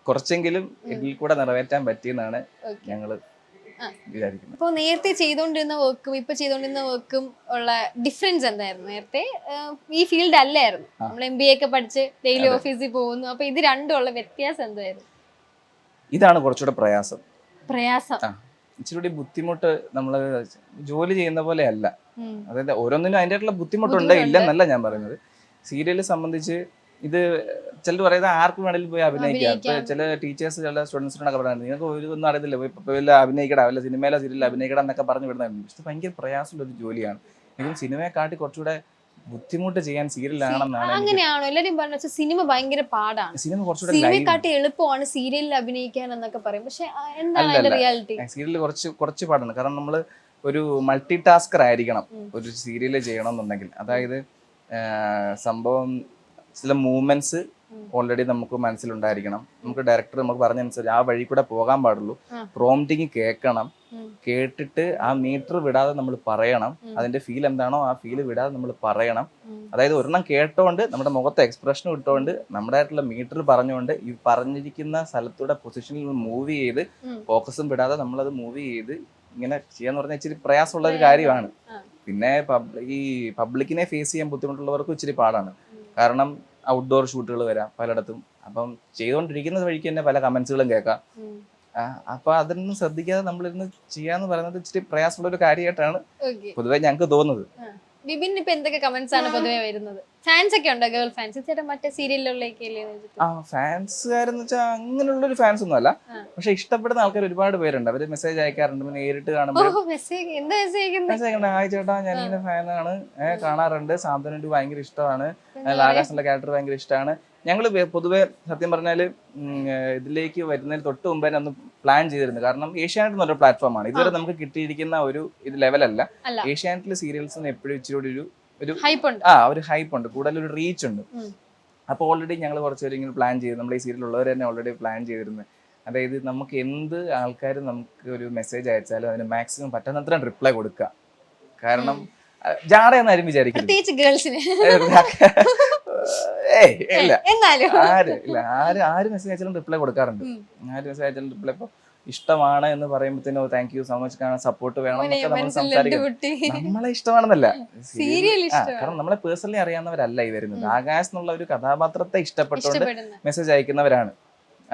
കുറച്ചെങ്കിലും ഇതിൽ കൂടെ നിറവേറ്റാൻ പറ്റിയെന്നാണ് ഞങ്ങള് വിചാരിക്കുന്നത്. ഇപ്പൊ നേരത്തെ ചെയ്തോണ്ടിരുന്ന വർക്കും ഇപ്പൊ ചെയ്തോണ്ടിരുന്ന വർക്കും ഉള്ള ഡിഫറൻസ് എന്തായിരുന്നു? നേരത്തെ ഈ ഫീൽഡ് അല്ലായിരുന്നു, നമ്മൾ MBA ഒക്കെ പഠിച്ച് ഡെയിലി ഓഫീസിൽ പോകുന്നു. അപ്പൊ ഇത് രണ്ടും ഉള്ള വ്യത്യാസം എന്തായിരുന്നു? ഇതാണ് കുറച്ചുകൂടെ പ്രയാസം. ഇച്ചിരി ബുദ്ധിമുട്ട്. നമ്മള് ജോലി ചെയ്യുന്ന പോലെ അല്ല. അതായത് ഓരോന്നിനും അതിൻ്റെ ബുദ്ധിമുട്ടുണ്ട്, ഇല്ലെന്നല്ല ഞാൻ പറയുന്നത്. സീരിയല് സംബന്ധിച്ച് ഇത് ചിലർ പറയുന്നത് ആർക്കും വേണമെങ്കിലും പോയി അഭിനയിക്കാം. ഇപ്പൊ ചില ടീച്ചേഴ്സ് ചില സ്റ്റുഡൻസിനോടൊക്കെ പറയുന്നത് നിങ്ങൾക്ക് ഒന്നും അറിയത്തില്ല, വല്ല അഭിനയിക്കടാ, വല്ല സിനിമയിലോ സീരിയലിൽ അഭിനയിക്കടാ എന്നൊക്കെ പറഞ്ഞു വിടുന്നുണ്ട്. പക്ഷെ ഭയങ്കര പ്രയാസമുള്ള ഒരു ജോലിയാണ്. എനിക്ക് സിനിമയെ കാട്ടി കുറച്ചുകൂടെ ബുദ്ധിമുട്ട് ചെയ്യാൻ സീരിയലാണെന്നാണ്. അങ്ങനെയാണോ എല്ലാരും പറഞ്ഞത്? സിനിമ ഭയങ്കര പാടാണ്, സിനിമ കുറച്ചുകൂടെ എളുപ്പമാണ് സീരിയലിൽ അഭിനയിക്കാൻ എന്നൊക്കെ പറയും. പക്ഷെ എന്താണ് റിയാലിറ്റി? സീരിയൽ കുറച്ച് പാടാണ്. കാരണം നമ്മള് ഒരു മൾട്ടി ടാസ്കർ ആയിരിക്കണം ഒരു സീരിയല് ചെയ്യണമെന്നുണ്ടെങ്കിൽ. അതായത് സംഭവം ചില മൂവ്മെന്റ്സ് ഓൾറെഡി നമുക്ക് മനസ്സിലുണ്ടായിരിക്കണം. നമുക്ക് ഡയറക്ടർ നമുക്ക് പറഞ്ഞനുസരിച്ച് ആ വഴി കൂടെ പോകാൻ പാടുള്ളൂ. പ്രോംപ്റ്റിങ് കേൾക്കണം, കേട്ടിട്ട് ആ മീറ്റർ വിടാതെ നമ്മൾ പറയണം. അതിന്റെ ഫീൽ എന്താണോ ആ ഫീൽ വിടാതെ നമ്മൾ പറയണം. അതായത് ഒരെണ്ണം കേട്ടോണ്ട് നമ്മുടെ മുഖത്തെ എക്സ്പ്രഷൻ ഇട്ടുകൊണ്ട് നമ്മുടെ ആയിട്ടുള്ള മീറ്റർ പറഞ്ഞുകൊണ്ട് ഈ പറഞ്ഞിരിക്കുന്ന സ്ഥലത്തൂടെ പൊസിഷനിൽ മൂവ് ചെയ്ത് ഫോക്കസും വിടാതെ നമ്മളത് മൂവ് ചെയ്ത് ഇങ്ങനെ ചെയ്യാന്ന് പറഞ്ഞാൽ ഇച്ചിരി പ്രയാസമുള്ള ഒരു കാര്യമാണ്. പിന്നെ ഈ പബ്ലിക്കിനെ ഫേസ് ചെയ്യാൻ ബുദ്ധിമുട്ടുള്ളവർക്കും ഇച്ചിരി പാടാണ്. കാരണം ഔട്ട്ഡോർ ഷൂട്ടുകൾ വരാം പലയിടത്തും. അപ്പം ചെയ്തുകൊണ്ടിരിക്കുന്ന വഴിക്ക് തന്നെ പല കമന്റ്സുകളും കേൾക്കാം. അപ്പൊ അതൊന്നും ശ്രദ്ധിക്കാതെ നമ്മളിരുന്ന് ചെയ്യാന്ന് പറയുന്നത് ഇച്ചിരി പ്രയാസമുള്ള ഒരു കാര്യമായിട്ടാണ് പൊതുവെ ഞങ്ങൾക്ക് തോന്നുന്നത്. വിപിൻ ഇപ്പൊ എന്തൊക്കെ കമന്റ്സ് ആണ് പൊതുവെ വരുന്നത്? ഫാൻസ് ഒക്കെ ഉണ്ടോ? Girl fans? ചേട്ടാ മറ്റേ സീരിയലിലേക്കല്ലേ? ഫാൻസുകാരെന്ന് വെച്ചാൽ അങ്ങനെയുള്ള ഒരു ഫാൻസ് ഒന്നും അല്ല, പക്ഷെ ഇഷ്ടപ്പെടുന്ന ആൾക്കാർ ഒരുപാട് പേരുണ്ട്. അവര് മെസ്സേജ് അയക്കാറുണ്ട്. നേരിട്ട് കാണുമ്പോൾ ഹായ് ചേട്ടാ ഞാനിങ്ങനെ ഫാനാണ്, കാണാറുണ്ട്, സാന്ത്വന ഭയങ്കര ഇഷ്ടമാണ്, ആകാശിന്റെ ക്യാരക്ടർ ഭയങ്കര ഇഷ്ടമാണ്. ഞങ്ങള് പൊതുവെ സത്യം പറഞ്ഞാല് ഇതിലേക്ക് വരുന്നതിന് തൊട്ട് മുമ്പേ ഒന്ന് പ്ലാൻ ചെയ്തിരുന്നു. കാരണം ഏഷ്യാനെറ്റ് എന്നൊരു പ്ലാറ്റ്ഫോമാണ്. ഇതുവരെ നമുക്ക് കിട്ടിയിരിക്കുന്ന ഒരു ഇത് ലെവലല്ല. ഏഷ്യാനെറ്റിലെ സീരിയൽസിന് എപ്പോഴും ഇച്ചിരി ഒരു ഹൈപ്പ് ഉണ്ട്, കൂടുതൽ ഒരു റീച്ച് ഉണ്ട്. അപ്പോൾ ഓൾറെഡി ഞങ്ങൾ കുറച്ചുപേര് ഇങ്ങനെ പ്ലാൻ ചെയ്തു. നമ്മൾ ഈ സീരിയലുള്ളവർ തന്നെ ഓൾറെഡി പ്ലാൻ ചെയ്തിരുന്നത്. അതായത് നമുക്ക് എന്ത് ആൾക്കാർ നമുക്ക് ഒരു മെസ്സേജ് അയച്ചാലും അതിന് മാക്സിമം പറ്റുന്നത്ര റിപ്ലൈ കൊടുക്കുക. കാരണം ജാടയെന്ന് ആരും വിചാരിക്കുന്നത് ആര് മെസ്സേജ് അയച്ചാലും റിപ്ലൈ കൊടുക്കാറുണ്ട്. ആര് മെസ്സേജ് അയച്ചാലും റിപ്ലൈ. ഇപ്പൊ ഇഷ്ടമാണ് എന്ന് പറയുമ്പോഴത്തേനോ thank you so much, support വേണം എന്നൊക്കെ നമ്മൾ സംസാരിക്കും. നമ്മളെ ഇഷ്ടമാണെന്നല്ല, കാരണം നമ്മളെ പേഴ്സണലി അറിയാവുന്നവരല്ല ഈ വരുന്നത്. ആകാശ് എന്നുള്ള ഒരു കഥാപാത്രത്തെ ഇഷ്ടപ്പെട്ടുകൊണ്ട് മെസ്സേജ് അയക്കുന്നവരാണ്.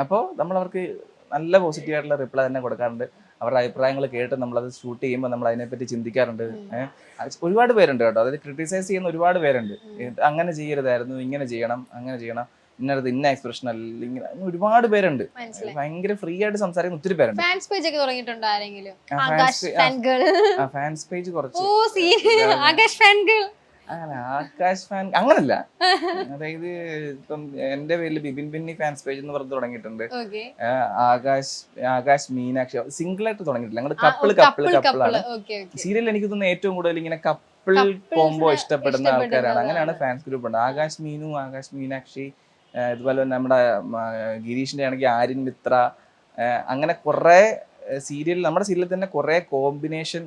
അപ്പോൾ നമ്മൾ അവർക്ക് നല്ല പോസിറ്റീവ് ആയിട്ടുള്ള റിപ്ലൈ തന്നെ കൊടുക്കാറുണ്ട്. അവരുടെ അഭിപ്രായങ്ങൾ കേട്ട് നമ്മളത് ഷൂട്ട് ചെയ്യുമ്പോൾ നമ്മൾ അതിനെപ്പറ്റി ചിന്തിക്കാറുണ്ട്. ഒരുപാട് പേരുണ്ട് കേട്ടോ, അതായത് ക്രിട്ടിസൈസ് ചെയ്യുന്ന ഒരുപാട് പേരുണ്ട്. അങ്ങനെ ചെയ്യരുതായിരുന്നു, ഇങ്ങനെ ചെയ്യണം, അങ്ങനെ ചെയ്യണം, ഇന്നടത്ത് ഇന്ന എക്സ്പ്രഷൻ അല്ല, ഇങ്ങനെ ഒരുപാട് പേരുണ്ട്. ഭയങ്കര ഫ്രീ ആയിട്ട് സംസാരിക്കുന്ന ഒത്തിരി പേരുണ്ട്. ഫാൻസ് പേജ് ഒക്കെ തുടങ്ങിയിട്ടുണ്ടോ ആരെങ്കിലും? ഫാൻസ് പേജ് കുറച്ച് അങ്ങനെ ആകാശ് ഫാൻ അങ്ങനല്ല. അതായത് ഇപ്പം എന്റെ പേരിൽ ബിബിൻ ബിന്നി ഫാൻസ് പേജ് എന്ന് പറഞ്ഞ് തുടങ്ങിയിട്ടുണ്ട്. ആകാശ് മീനാക്ഷി സിംഗിൾ ആയിട്ട് തുടങ്ങിയിട്ടില്ല, ഞങ്ങൾ കപ്പിളാണ്. സീരിയൽ എനിക്ക് തോന്നുന്നു ഏറ്റവും കൂടുതൽ ഇങ്ങനെ കപ്പിൾ കോംബോ ഇഷ്ടപ്പെടുന്ന ആൾക്കാരാണ്. അങ്ങനെയാണ് ഫാൻസ് ഗ്രൂപ്പ് ഉണ്ട്. ആകാശ് മീനു, ആകാശ് മീനാക്ഷി, ഇതുപോലെ തന്നെ നമ്മുടെ ഗിരീഷിന്റെ ആണെങ്കിൽ ആര്യൻ മിത്ര, അങ്ങനെ കുറെ നമ്മുടെ സീരിയലിൽ തന്നെ കുറെ കോമ്പിനേഷൻ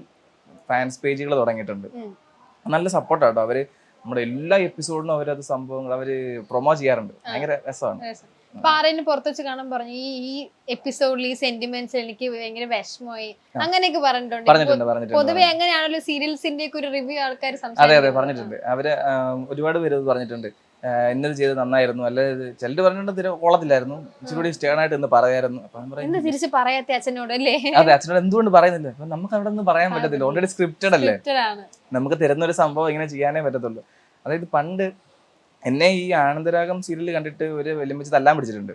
ഫാൻസ് പേജുകൾ തുടങ്ങിയിട്ടുണ്ട്. നല്ല സപ്പോർട്ടാട്ടോ അവര്. നമ്മുടെ എല്ലാ എപ്പിസോഡിനും അവരത് സംഭവങ്ങൾ അവര് പ്രൊമോ ചെയ്യാറുണ്ട്. ഭയങ്കര രസമാണ്. പുറത്ത് വെച്ച് കാണാൻ പറഞ്ഞു ഈ എപ്പിസോഡിൽ ഈ സെന്റിമെന്റ്സ് എനിക്ക് ഭയങ്കര വിഷമമായി അങ്ങനെയൊക്കെ പറഞ്ഞിട്ടുണ്ട്. പൊതുവെ എങ്ങനെയാണല്ലോ സീരിയൽസിന്റെ ഒരു റിവ്യൂ ആൾക്കാർ അതെ പറഞ്ഞിട്ടുണ്ട്. അവര് ഒരുപാട് പേര് പറഞ്ഞിട്ടുണ്ട്, ഇന്നത് ചെയ്ത് നന്നായിരുന്നു, അല്ലെ ചിലര് പറഞ്ഞിട്ടുണ്ട് കൊള്ളത്തില്ലായിരുന്നു, ഇച്ചിരി സ്റ്റേൺ ആയിട്ട് എന്ന് പറയായിരുന്നു. തിരിച്ച് പറയാത്ത അച്ഛനോട് അല്ലേ? അതെ, അച്ഛനോട് എന്തുകൊണ്ട് പറയുന്നില്ല? അപ്പൊ നമുക്ക് അവിടെ നിന്ന് പറയാൻ പറ്റത്തില്ല, ഓൾറെഡി സ്ക്രിപ്റ്റഡ് അല്ലേ. നമുക്ക് തരുന്ന ഒരു സംഭവം ഇങ്ങനെ ചെയ്യാനേ പറ്റത്തുള്ളൂ. അതായത് പണ്ട് എന്നെ ഈ ആനന്ദരാഗം സീരിയൽ കണ്ടിട്ട് ഒരു വെല്ലുമിച്ച് തല്ലാൻ പിടിച്ചിട്ടുണ്ട്.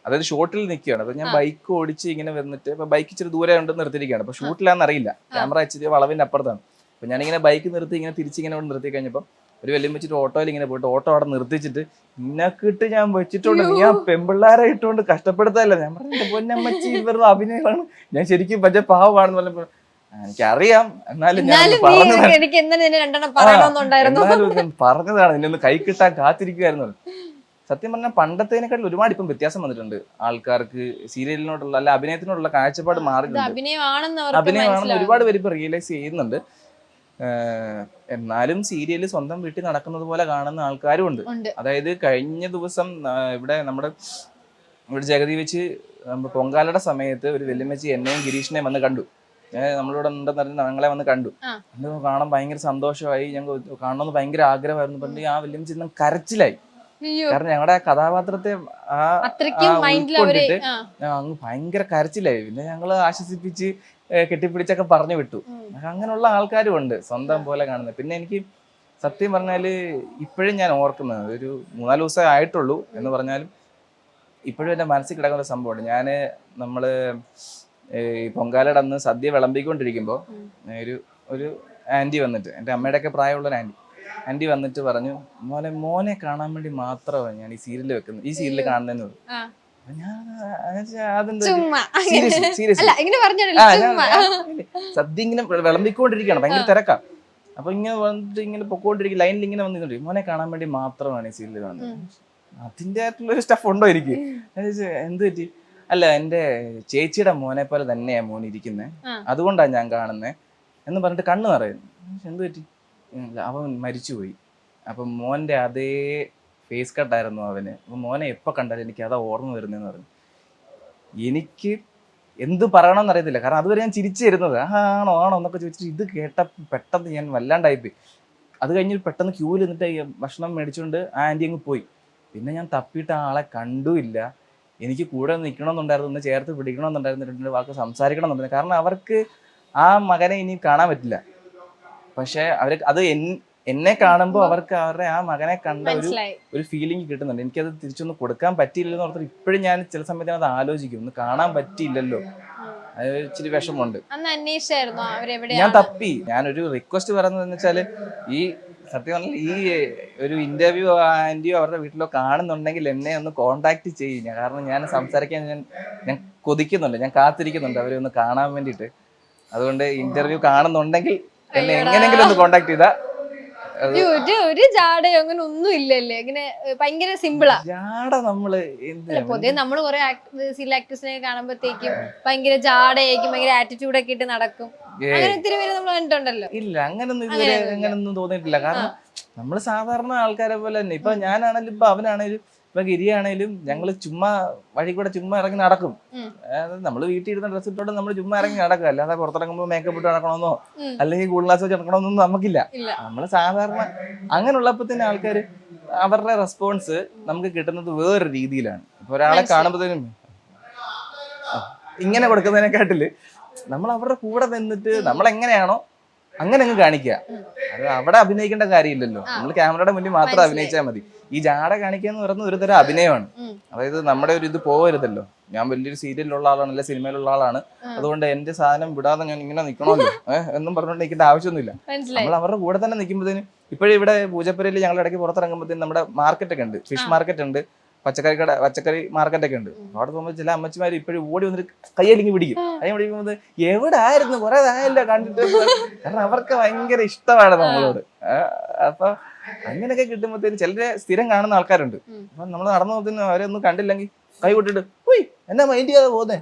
അതായത് ഷൂട്ടിൽ നിൽക്കുകയാണ്. അപ്പൊ ഞാൻ ബൈക്ക് ഓടിച്ച് ഇങ്ങനെ വന്നിട്ട്, അപ്പൊ ബൈക്ക് ഇച്ചിരി ദൂരെ ഉണ്ടെന്ന് നിർത്തിയിരിക്കുകയാണ്. അപ്പൊ ഷൂട്ടിലാന്ന് അറിയില്ല, ക്യാമറ ഇച്ചിരി വളവിന്റെ അപ്പുറത്താണ്. അപ്പൊ ഞാനിങ്ങനെ ബൈക്ക് നിർത്തി ഇങ്ങനെ തിരിച്ചിങ്ങനെ നിർത്തി കഴിഞ്ഞപ്പോൾ ഒരു വെല്ലും വെച്ചിട്ട് ഓട്ടോയിൽ ഇങ്ങനെ പോയിട്ട് ഓട്ടോ അവിടെ നിർത്തിച്ചിട്ട് ഇന്നൊക്കെ ഞാൻ വെച്ചിട്ടുണ്ട്, നീ ആ പെമ്പിള്ളാരായിട്ടോണ്ട് കഷ്ടപ്പെടുത്തല്ല. ഞാൻ പറഞ്ഞു പൊന്നമ്മച്ചി വെറുതെ അഭിനയമാണ്, ഞാൻ ശരിക്കും പറ്റ പാവമാണെന്ന് പറഞ്ഞപ്പോൾ എനിക്കറിയാം, എന്നാലും ഞാൻ പറഞ്ഞതാണ്, നിന്നെ ഒന്ന് കൈ കിട്ടാൻ കാത്തിരിക്കുവായിരുന്നു. സത്യം പറഞ്ഞാൽ പണ്ടത്തേനെക്കാട്ടിൽ ഒരുപാട് ഇപ്പം വ്യത്യാസം വന്നിട്ടുണ്ട് ആൾക്കാർക്ക്. സീരിയലിനോടുള്ള അല്ല അഭിനയത്തിനോടുള്ള കാഴ്ചപ്പാട് മാറിയിട്ടുണ്ട്. അഭിനയമാണെന്ന് ഒരുപാട് പേര് ഇപ്പൊ റിയലൈസ് ചെയ്യുന്നുണ്ട്. എന്നാലും സീരിയല് സ്വന്തം വീട്ടിൽ നടക്കുന്നത് പോലെ കാണുന്ന ആൾക്കാരും ഉണ്ട്. അതായത് കഴിഞ്ഞ ദിവസം ഇവിടെ ജഗതി വെച്ച് പൊങ്കാലയുടെ സമയത്ത് ഒരു വെല്ലുമച്ചി എന്നെയും ഗിരീഷിനെയും വന്ന് കണ്ടു. നമ്മളിവിടെ ഉണ്ടെന്ന് പറഞ്ഞ് ഞങ്ങളെ വന്ന് കണ്ടു. കാണാൻ ഭയങ്കര സന്തോഷമായി, ഞങ്ങൾ കാണണമെന്ന് ഭയങ്കര ആഗ്രഹമായിരുന്നു. പണ്ട് ആ വെല്ലുമച്ചി ഇന്നും കരച്ചിലായി. കാരണം ഞങ്ങളുടെ ആ കഥാപാത്രത്തെ ഉൾക്കൊണ്ടിട്ട് അങ്ങ് ഭയങ്കര കരച്ചിലായി. പിന്നെ ഞങ്ങള് ആശ്വസിപ്പിച്ച് കെട്ടിപ്പിടിച്ചൊക്കെ പറഞ്ഞു വിട്ടു. അങ്ങനെയുള്ള ആൾക്കാരും ഉണ്ട് സ്വന്തം പോലെ കാണുന്നത്. പിന്നെ എനിക്ക് സത്യം പറഞ്ഞാല് ഇപ്പോഴും ഞാൻ ഓർക്കുന്നത്, ഒരു 3-4 ദിവസമേ ആയിട്ടുള്ളൂ എന്ന് പറഞ്ഞാലും ഇപ്പോഴും എൻ്റെ മനസ്സിൽ കിടക്കുന്ന ഒരു സംഭവമുണ്ട്. നമ്മള് ഈ പൊങ്കാലയുടെ അന്ന് സദ്യ വിളമ്പിക്കൊണ്ടിരിക്കുമ്പോൾ ഒരു ആൻറ്റി വന്നിട്ട്, എൻ്റെ അമ്മയുടെയൊക്കെ പ്രായമുള്ള ഒരു ആൻറ്റി വന്നിട്ട് പറഞ്ഞു, മോനെ കാണാൻ വേണ്ടി മാത്രമാണ് ഞാൻ ഈ സീരിയൽ വെക്കുന്നത്, ഈ സീരിയൽ കാണുന്നതെന്ന് പറഞ്ഞു. സദ്യ ഇങ്ങനെ വിളമ്പിക്കൊണ്ടിരിക്കുകയാണ്, ഭയങ്കര തിരക്കാ. അപ്പൊ ഇങ്ങനെ വന്നിട്ട് ഇങ്ങനെ പൊക്കോണ്ടിരിക്കും, ലൈനിൽ ഇങ്ങനെ വന്നിട്ടുണ്ട്, മോനെ കാണാൻ വേണ്ടി മാത്രമാണ് ഈ സീരിയൽ കാണുന്നത്. അതിൻ്റെ ആയിട്ടുള്ളൊരു സ്റ്റഫ് ഉണ്ടോ എനിക്ക്? എന്ത് പറ്റി? അല്ല, എൻ്റെ ചേച്ചിയുടെ മോനെ പോലെ തന്നെയാ മോൻ ഇരിക്കുന്നത്, അതുകൊണ്ടാണ് ഞാൻ കാണുന്നത് എന്ന് പറഞ്ഞിട്ട് കണ്ണ് നിറയുന്നു. എന്ത് പറ്റി? അവൻ മരിച്ചുപോയി. അപ്പം മോൻ്റെ അതേ ഫേസ് കട്ടായിരുന്നു അവന്. അപ്പം മോനെ എപ്പോൾ കണ്ടാലും എനിക്ക് അതാ ഓർമ്മ വരുന്നതെന്ന് പറഞ്ഞു. എനിക്ക് എന്ത് പറയണമെന്ന് അറിയത്തില്ല, കാരണം അതുവരെ ഞാൻ ചിരിച്ചു തരുന്നത് ആണോ എന്നൊക്കെ ചോദിച്ചിട്ട് ഇത് കേട്ട പെട്ടെന്ന് ഞാൻ വല്ലാണ്ടായിപ്പോയി. അത് കഴിഞ്ഞ് പെട്ടെന്ന് ക്യൂവിൽ നിന്നിട്ട് ഭക്ഷണം മേടിച്ചുകൊണ്ട് ആ ആൻറ്റി അങ്ങ് പോയി. പിന്നെ ഞാൻ തപ്പിയിട്ട് ആളെ കണ്ടുമില്ല. എനിക്ക് കൂടെ നിൽക്കണമെന്നുണ്ടായിരുന്നു, ഒന്ന് ചേർത്ത് പിടിക്കണമെന്നുണ്ടായിരുന്നു, 2 വാക്ക് സംസാരിക്കണമെന്നുണ്ടായിരുന്നു. കാരണം അവർക്ക് ആ മകനെ ഇനി കാണാൻ പറ്റില്ല. പക്ഷെ അത് എന്നെ കാണുമ്പോൾ അവർക്ക് അവരുടെ ആ മകനെ കണ്ട ഒരു ഫീലിംഗ് കിട്ടുന്നുണ്ട്. എനിക്കത് തിരിച്ചൊന്ന് കൊടുക്കാൻ പറ്റിയില്ലെന്ന് ഓർത്തിട്ട് ഇപ്പോഴും ഞാൻ ചില സമയത്ത് അത് ആലോചിക്കും, ഒന്ന് കാണാൻ പറ്റിയില്ലല്ലോ, അത് ഇച്ചിരി വിഷമമുണ്ട്. ഞാൻ തപ്പി. ഞാനൊരു റിക്വസ്റ്റ് പറയുന്നതെന്ന് വെച്ചാല്, ഈ സത്യം പറഞ്ഞാൽ ഈ ഒരു ഇന്റർവ്യൂ ആൻറ്റിയോ അവരുടെ വീട്ടിലോ കാണുന്നുണ്ടെങ്കിൽ എന്നെ ഒന്ന് കോണ്ടാക്ട് ചെയ്യും. കാരണം ഞാൻ സംസാരിക്കാൻ ഞാൻ കൊതിക്കുന്നുണ്ട്, ഞാൻ കാത്തിരിക്കുന്നുണ്ട് അവരെ ഒന്ന് കാണാൻ വേണ്ടിയിട്ട്. അതുകൊണ്ട് ഇന്റർവ്യൂ കാണുന്നുണ്ടെങ്കിൽ എന്നെ എങ്ങനെയെങ്കിലും ഒന്ന് കോണ്ടാക്ട് ചെയ്താ. ഒരു ജാടയോ അങ്ങനെ ഒന്നും ഇല്ലല്ലേ? ഇങ്ങനെ ഭയങ്കര സിമ്പിളാ ജാട. നമ്മള് പൊതുവെ നമ്മള് കുറെ സീരിയൽ ആക്ടേഴ്സിനെ കാണുമ്പോഴത്തേക്കും ഭയങ്കര ജാടയായിരിക്കും, ഭയങ്കര ആറ്റിറ്റ്യൂഡ് ഒക്കെ ഇട്ട് നടക്കും. അങ്ങനെ ഒത്തിരി പേര് നമ്മൾ കണ്ടിട്ടുണ്ടല്ലോ. ഇല്ല, അങ്ങനൊന്നും തോന്നിയിട്ടില്ല. കാരണം നമ്മള് സാധാരണ ആൾക്കാരെ പോലെ തന്നെ. ഇപ്പൊ ഞാനാണെങ്കിലും ഇപ്പൊ അവനാണേലും ഇപ്പൊ ഗിരിയാണേലും ഞങ്ങള് ചുമ്മാ വഴി കൂടെ ചുമ്മാ ഇറങ്ങി നടക്കും. നമ്മള് വീട്ടിൽ ഇരുന്ന ഡ്രസ് ഇട്ടോണ്ട് നമ്മള് ചുമ്മാ ഇറങ്ങി നടക്കും. അല്ലാതെ പുറത്തിറങ്ങുമ്പോ മേക്കപ്പ് ഇട്ട് നടക്കണമെന്നോ അല്ലെങ്കിൽ കൂൾ ഗ്ലാസ് വെച്ച് നടക്കണമെന്നൊന്നും നമുക്കില്ല. നമ്മള് സാധാരണ അങ്ങനെയുള്ളപ്പോ തന്നെ ആൾക്കാര് അവരുടെ റെസ്പോൺസ് നമുക്ക് കിട്ടുന്നത് വേറൊരു രീതിയിലാണ്. ഇപ്പൊ ഒരാളെ കാണുമ്പോഴത്തേനും ഇങ്ങനെ കൊടുക്കുന്നതിനെക്കാട്ടില് നമ്മൾ അവരുടെ കൂടെ നിന്നിട്ട് നമ്മൾ എങ്ങനെയാണോ അങ്ങനെ അങ്ങ് കാണിക്കുക. അത് അവിടെ അഭിനയിക്കേണ്ട കാര്യമില്ലല്ലോ, നമ്മൾ ക്യാമറയുടെ മുന്നിൽ മാത്രം അഭിനയിച്ചാൽ മതി. ഈ ജാട കാണിക്കുക എന്ന് പറയുന്നത് ഒരു തരം അഭിനയമാണ്. അതായത് നമ്മുടെ ഒരു ഇത് പോകരുതല്ലോ. ഞാൻ വലിയൊരു സീരിയലിലുള്ള ആളാണ്, അല്ലെ സിനിമയിലുള്ള ആളാണ്, അതുകൊണ്ട് എന്റെ സാധനം വിടാതെ ഞാൻ ഇങ്ങനെ നിൽക്കണമല്ലോ എന്നും പറഞ്ഞുകൊണ്ട് നിൽക്കേണ്ട ആവശ്യമൊന്നുമില്ല. നമ്മൾ അവരുടെ കൂടെ തന്നെ നിൽക്കുമ്പോഴത്തേനും ഇപ്പോഴും ഇവിടെ പൂജപ്പുരയിൽ ഞങ്ങളുടെ ഇടയ്ക്ക് പുറത്തിറങ്ങുമ്പോഴത്തേനും നമ്മുടെ മാർക്കറ്റ് ഒക്കെ ഉണ്ട്, ഫിഷ് മാർക്കറ്റ് ഉണ്ട്, പച്ചക്കറി മാർക്കറ്റൊക്കെ ഉണ്ട്. അവിടെ പോകുമ്പോൾ ചില അമ്മച്ചിമാര് ഇപ്പോഴും ഓടി വന്നിട്ട് കയ്യലിങ്ങി പിടിക്കും. കൈ പിടിക്കുമ്പോൾ എവിടെ ആയിരുന്നു, കുറെ ആയല്ലോ കണ്ടിട്ട്. കാരണം അവർക്ക് ഭയങ്കര ഇഷ്ടമാണ് നമ്മളോട്. അപ്പൊ അങ്ങനെയൊക്കെ കിട്ടുമ്പോഴത്തേനും ചിലരെ സ്ഥിരം കാണുന്ന ആൾക്കാരുണ്ട്. അപ്പൊ നമ്മൾ നടന്നു നോക്കുന്ന അവരൊന്നും കണ്ടില്ലെങ്കിൽ കൈ വിട്ടിട്ട് ഉയ് എന്നാ മൈൻഡ് ചെയ്യാതെ പോകുന്നേ,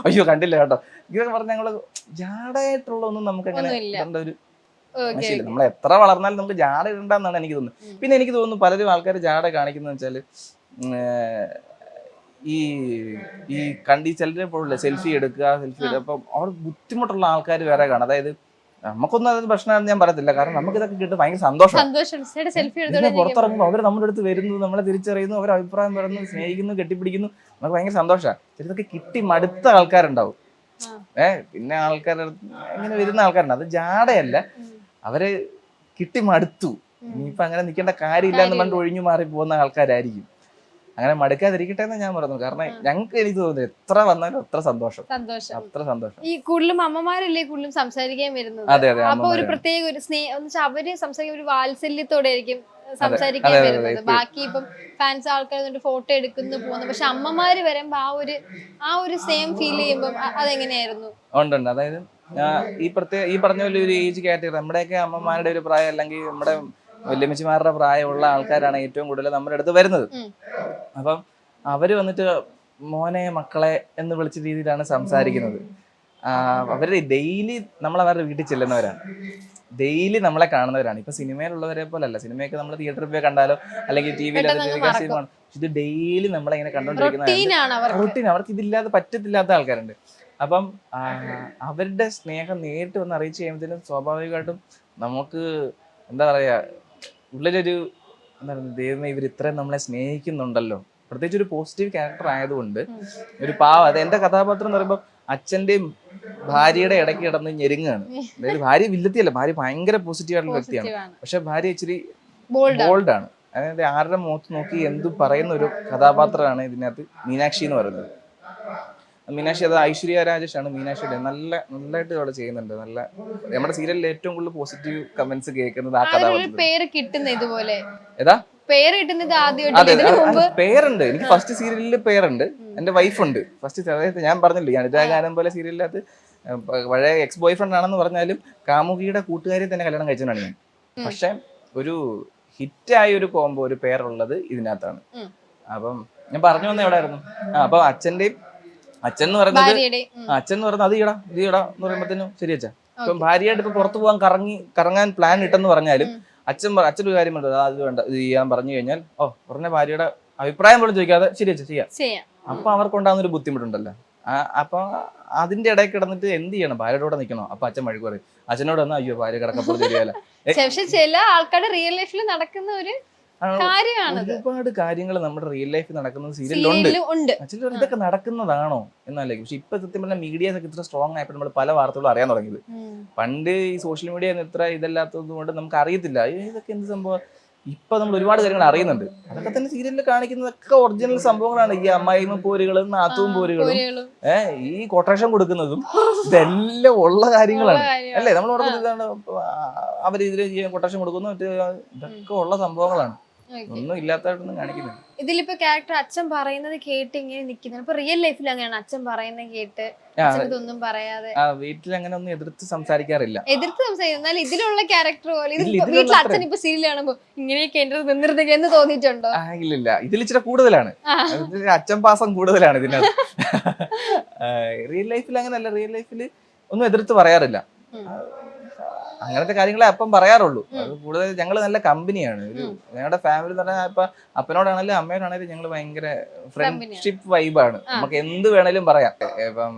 അയ്യോ കണ്ടില്ല കേട്ടോ, ഇതൊക്കെ പറഞ്ഞ ഞങ്ങള് ജാടായിട്ടുള്ള ഒന്നും നമുക്ക് അങ്ങനെ കണ്ട ഒരു ശരി. നമ്മൾ എത്ര വളർന്നാലും നമുക്ക് ജാട ഇടണ്ടെന്നാണ് എനിക്ക് തോന്നുന്നത്. പിന്നെ എനിക്ക് തോന്നുന്നു പലരും ആൾക്കാർ ജാട കാണിക്കുന്നത് വെച്ചാല് ഈ കണ്ടി ചിലരെ പോലുള്ള സെൽഫി എടുക്കുക അപ്പൊ അവർ ബുദ്ധിമുട്ടുള്ള ആൾക്കാർ വേറെ കാണും. അതായത് നമുക്കൊന്നും അത് പ്രശ്നമാണെന്ന് ഞാൻ പറയത്തില്ല, കാരണം നമുക്ക് ഇതൊക്കെ കിട്ടും ഭയങ്കര സന്തോഷം. പുറത്തിറങ്ങുമ്പോൾ അവർ നമ്മുടെ അടുത്ത് വരുന്നു, നമ്മളെ തിരിച്ചറിയുന്നു, അവർ അഭിപ്രായം പറയുന്നു, സ്നേഹിക്കുന്നു, കെട്ടിപ്പിടിക്കുന്നു, നമുക്ക് ഭയങ്കര സന്തോഷമാണ്. ചിലതൊക്കെ കിട്ടി മടുത്ത ആൾക്കാരുണ്ടാവും. പിന്നെ ആൾക്കാരുടെ ഇങ്ങനെ വരുന്ന ആൾക്കാരുണ്ട്, അത് ജാടയല്ല, അവരെ കിട്ടി മടുത്തു, ഇനിയിപ്പൊ അങ്ങനെ നിൽക്കേണ്ട കാര്യമില്ല എന്ന് പണ്ട് ഒഴിഞ്ഞു മാറി പോകുന്ന ആൾക്കാരായിരിക്കും. അങ്ങനെ മടുക്കാതിരിക്കട്ടെ എന്ന് ഞാൻ പറഞ്ഞു. കാരണം ഞങ്ങൾക്ക് എനിക്ക് തോന്നുന്നു എത്ര വന്നാലും അത്ര സന്തോഷം. അത്ര സന്തോഷം. ഈ കൂടുതലും അമ്മമാരല്ലേ കൂടുതലും സംസാരിക്കാൻ വരുന്നത്. അപ്പൊ ഒരു പ്രത്യേക ഒരു സ്നേഹം, അവര് സംസാരിക്കാൻ ഒരു വാത്സല്യത്തോടെ ആയിരിക്കും സംസാരിക്കാൻ വരുന്നത്. ബാക്കി ഇപ്പം ഫാൻസ് ആൾക്കാർ ഫോട്ടോ എടുക്കുന്നു പോകുന്നു, പക്ഷെ അമ്മമാര് വരുമ്പോ ആ ഒരു സെയിം ഫീൽ ചെയ്യുമ്പോ അതെങ്ങനെയായിരുന്നു? ഉണ്ട്. അതായത് ഈ പറഞ്ഞ പോലെ ഒരു ഏജ് കാറ്റഗറി, നമ്മുടെയൊക്കെ അമ്മമാരുടെ ഒരു പ്രായം അല്ലെങ്കിൽ നമ്മുടെ വല്യമ്മച്ചിമാരുടെ പ്രായമുള്ള ആൾക്കാരാണ് ഏറ്റവും കൂടുതൽ നമ്മുടെ അടുത്ത് വരുന്നത്. അപ്പം അവര് വന്നിട്ട് മോനെ മക്കളെ എന്ന് വിളിച്ച രീതിയിലാണ് സംസാരിക്കുന്നത്. അവര് ഡെയിലി നമ്മളവരുടെ വീട്ടിൽ ചെല്ലുന്നവരാണ്, ഡെയിലി നമ്മളെ കാണുന്നവരാണ്. ഇപ്പൊ സിനിമയിലുള്ളവരെ പോലല്ല. സിനിമയൊക്കെ നമ്മൾ തിയേറ്ററിൽ പോയി കണ്ടാലോ അല്ലെങ്കിൽ ടി വിയിൽ സിനിമ, ഇത് ഡെയിലി നമ്മളെങ്ങനെ കണ്ടോണ്ടിരിക്കുന്ന റൂട്ടീൻ. അവർക്ക് ഇതില്ലാതെ പറ്റത്തില്ലാത്ത ആൾക്കാരുണ്ട്. അപ്പം അവരുടെ സ്നേഹം നേരിട്ട് വന്ന് അറിയിച്ചു കഴിയുമ്പോഴത്തേനും സ്വാഭാവികമായിട്ടും നമുക്ക് എന്താ പറയാ, ഉള്ളിലൊരു എന്താ പറയുക, ദൈവമേ ഇവർ ഇത്രയും നമ്മളെ സ്നേഹിക്കുന്നുണ്ടല്ലോ. പ്രത്യേകിച്ച് ഒരു പോസിറ്റീവ് ക്യാരക്ടർ ആയതുകൊണ്ട് ഒരു പാവം. അത് എന്റെ കഥാപാത്രം എന്ന് പറയുമ്പോൾ അച്ഛന്റെയും ഭാര്യയുടെ ഇടയ്ക്ക് കിടന്ന് ഞെരുങ്ങാണ്. അതായത് ഭാര്യ വില്ലത്തിയല്ല, ഭാര്യ ഭയങ്കര പോസിറ്റീവ് ആയിട്ടുള്ള വ്യക്തിയാണ്, പക്ഷെ ഭാര്യ ഇച്ചിരി ബോൾഡാണ്. അതായത് ആരുടെ മുഖത്ത് നോക്കി എന്തു പറയുന്ന ഒരു കഥാപാത്രമാണ് ഇതിനകത്ത് മീനാക്ഷി എന്ന് പറയുന്നത്. മീനാക്ഷി, അത് ഐശ്വര്യ രാജേഷ് ആണ് മീനാക്ഷിയുടെ. നല്ലതായിട്ട് അവിടെ ചെയ്യുന്നുണ്ട്. നല്ല നമ്മുടെ സീരിയലിൽ ഏറ്റവും കൂടുതൽ പോസിറ്റീവ് കമന്റ്സ് കേൾക്കുന്നത് ആ കഥാപാത്രം. പേര് കിട്ടുന്ന ഇതുപോലെ ഏതാ പേര് കിട്ടുന്നത് അതെ, പേരുണ്ട്. എനിക്ക് ഫസ്റ്റ് സീരിയലിൽ പേരുണ്ട്, എന്റെ വൈഫുണ്ട് ഫസ്റ്റ്. അതായത് ഞാൻ പറഞ്ഞില്ലേ, അനിതാ ഗാനം പോലെ സീരിയലിനകത്ത് പഴയ എക്സ് ബോയ് ഫ്രണ്ട് ആണെന്ന് പറഞ്ഞാലും കാമുകിയുടെ കൂട്ടുകാരെ തന്നെ കല്യാണം കഴിച്ചതാണ് ഞാൻ. പക്ഷെ ഒരു ഹിറ്റായ ഒരു കോംബോ, ഒരു പേരുള്ളത് ഇതിനകത്താണ്. അപ്പം ഞാൻ പറഞ്ഞു വന്ന എവിടെ ആയിരുന്നു? അപ്പൊ അച്ഛൻ എന്ന് പറയുന്നത് അത് ഈടാ എന്ന് പറയുമ്പോഴത്തേനും ശരി അച്ഛാ. ഇപ്പം ഭാര്യയായിട്ട് ഇപ്പൊ പുറത്തു പോകാൻ കറങ്ങാൻ പ്ലാൻ ഇട്ടെന്ന് പറഞ്ഞാലും അച്ഛനൊരു കാര്യം വേണ്ട, അത് വേണ്ട, ഇത് ചെയ്യാൻ പറഞ്ഞു കഴിഞ്ഞാൽ പറഞ്ഞ ഭാര്യയുടെ അഭിപ്രായം പോലും ചോദിക്കാതെ ശരി അച്ഛാ ചെയ്യാം. അപ്പൊ അവർക്കുണ്ടാകുന്ന ഒരു ബുദ്ധിമുട്ടുണ്ടല്ലോ. അപ്പൊ അതിന്റെ ഇടയിൽ കിടന്നിട്ട് എന്ത് ചെയ്യണം, ഭാര്യയുടെ കൂടെ നിൽക്കണോ? അപ്പൊ അച്ഛൻ മഴ പറയും. അച്ഛനോട് വന്നാൽ അയ്യോ ഭാര്യ കിടക്കപ്പോൾ ശരിയല്ല. ചില ആൾക്കാരുടെ റിയൽ ലൈഫിൽ നടക്കുന്ന ഒരു ഒരുപാട് കാര്യങ്ങൾ നമ്മുടെ റിയൽ ലൈഫിൽ നടക്കുന്ന സീരിയലുണ്ട്. ചിലർ ഇതൊക്കെ നടക്കുന്നതാണോ എന്നാലേക്ക്. പക്ഷെ ഇപ്പൊ സത്യം പറഞ്ഞാൽ മീഡിയാസ് ഒക്കെ ഇത്ര സ്ട്രോങ് ആയപ്പോൾ നമ്മൾ പല വാർത്തകളും അറിയാൻ തുടങ്ങിയത്. പണ്ട് ഈ സോഷ്യൽ മീഡിയ ഇത്ര ഇതല്ലാത്തത് കൊണ്ട് നമുക്ക് അറിയത്തില്ല ഇതൊക്കെ എന്ത് സംഭവം. ഇപ്പൊ നമ്മൾ ഒരുപാട് കാര്യങ്ങൾ അറിയുന്നുണ്ട്. അതൊക്കെ തന്നെ സീരിയലിൽ കാണിക്കുന്നതൊക്കെ ഒറിജിനൽ സംഭവങ്ങളാണ്. ഈ അമ്മായിമ്മ പോരുകളും നാത്തൂൻ പോരുകളും ഈ കൊട്ടേഷൻ കൊടുക്കുന്നതും ഇതെല്ലാം ഉള്ള കാര്യങ്ങളാണ് അല്ലേ. നമ്മൾ ഓർക്കുന്നത് അവരിതിൽ കൊട്ടേഷൻ കൊടുക്കുന്നു, ഇതൊക്കെ ഉള്ള സംഭവങ്ങളാണ്. ഒന്നും ഇല്ലാത്തതായിട്ടൊന്നും കാണിക്കുന്നില്ല. ഇതിലിപ്പോ ക്യാരക്ടർ അച്ഛൻ പറയുന്നത് കേട്ട് ഇങ്ങനെ നിൽക്കുന്നത്. ഇപ്പൊ റിയൽ ലൈഫിൽ അങ്ങനെയാണ്, അച്ഛൻ പറയുന്നത് കേട്ട് ഒന്നും പറയാതെ വീട്ടിൽ അങ്ങനെ ഒന്നും എതിർത്ത് സംസാരിക്കാറില്ല. എന്നാൽ ഇതിലുള്ള ക്യാരക്ടർ പോലെ വീട്ടിൽ അച്ഛൻ ഇപ്പൊ സീരിയൽ കാണുമ്പോ ഇങ്ങനെയൊക്കെ എന്റെ നിന്നിരുന്നെങ്കിൽ എന്ന് തോന്നിയിട്ടുണ്ടോ? ഇല്ല, ഇതിൽ ഇച്ചിരി കൂടുതലാണ്. അച്ഛൻ പാസം കൂടുതലാണ് ഇതിനകത്ത്. റിയൽ ലൈഫിൽ അങ്ങനെയല്ല. റിയൽ ലൈഫിൽ ഒന്നും എതിർത്ത് പറയാറില്ല. അങ്ങനത്തെ കാര്യങ്ങളെ അപ്പം പറയാറുള്ളൂ. അത് കൂടുതൽ ഞങ്ങൾ നല്ല കമ്പനിയാണ്. ഞങ്ങളുടെ ഫാമിലി എന്ന് പറഞ്ഞാൽ ഇപ്പൊ അപ്പനോടാണെങ്കിലും അമ്മയോടാണെങ്കിലും ഞങ്ങൾ ഭയങ്കര ഫ്രണ്ട്ഷിപ്പ് വൈബാണ്. നമുക്ക് എന്ത് വേണേലും പറയാം. ഇപ്പം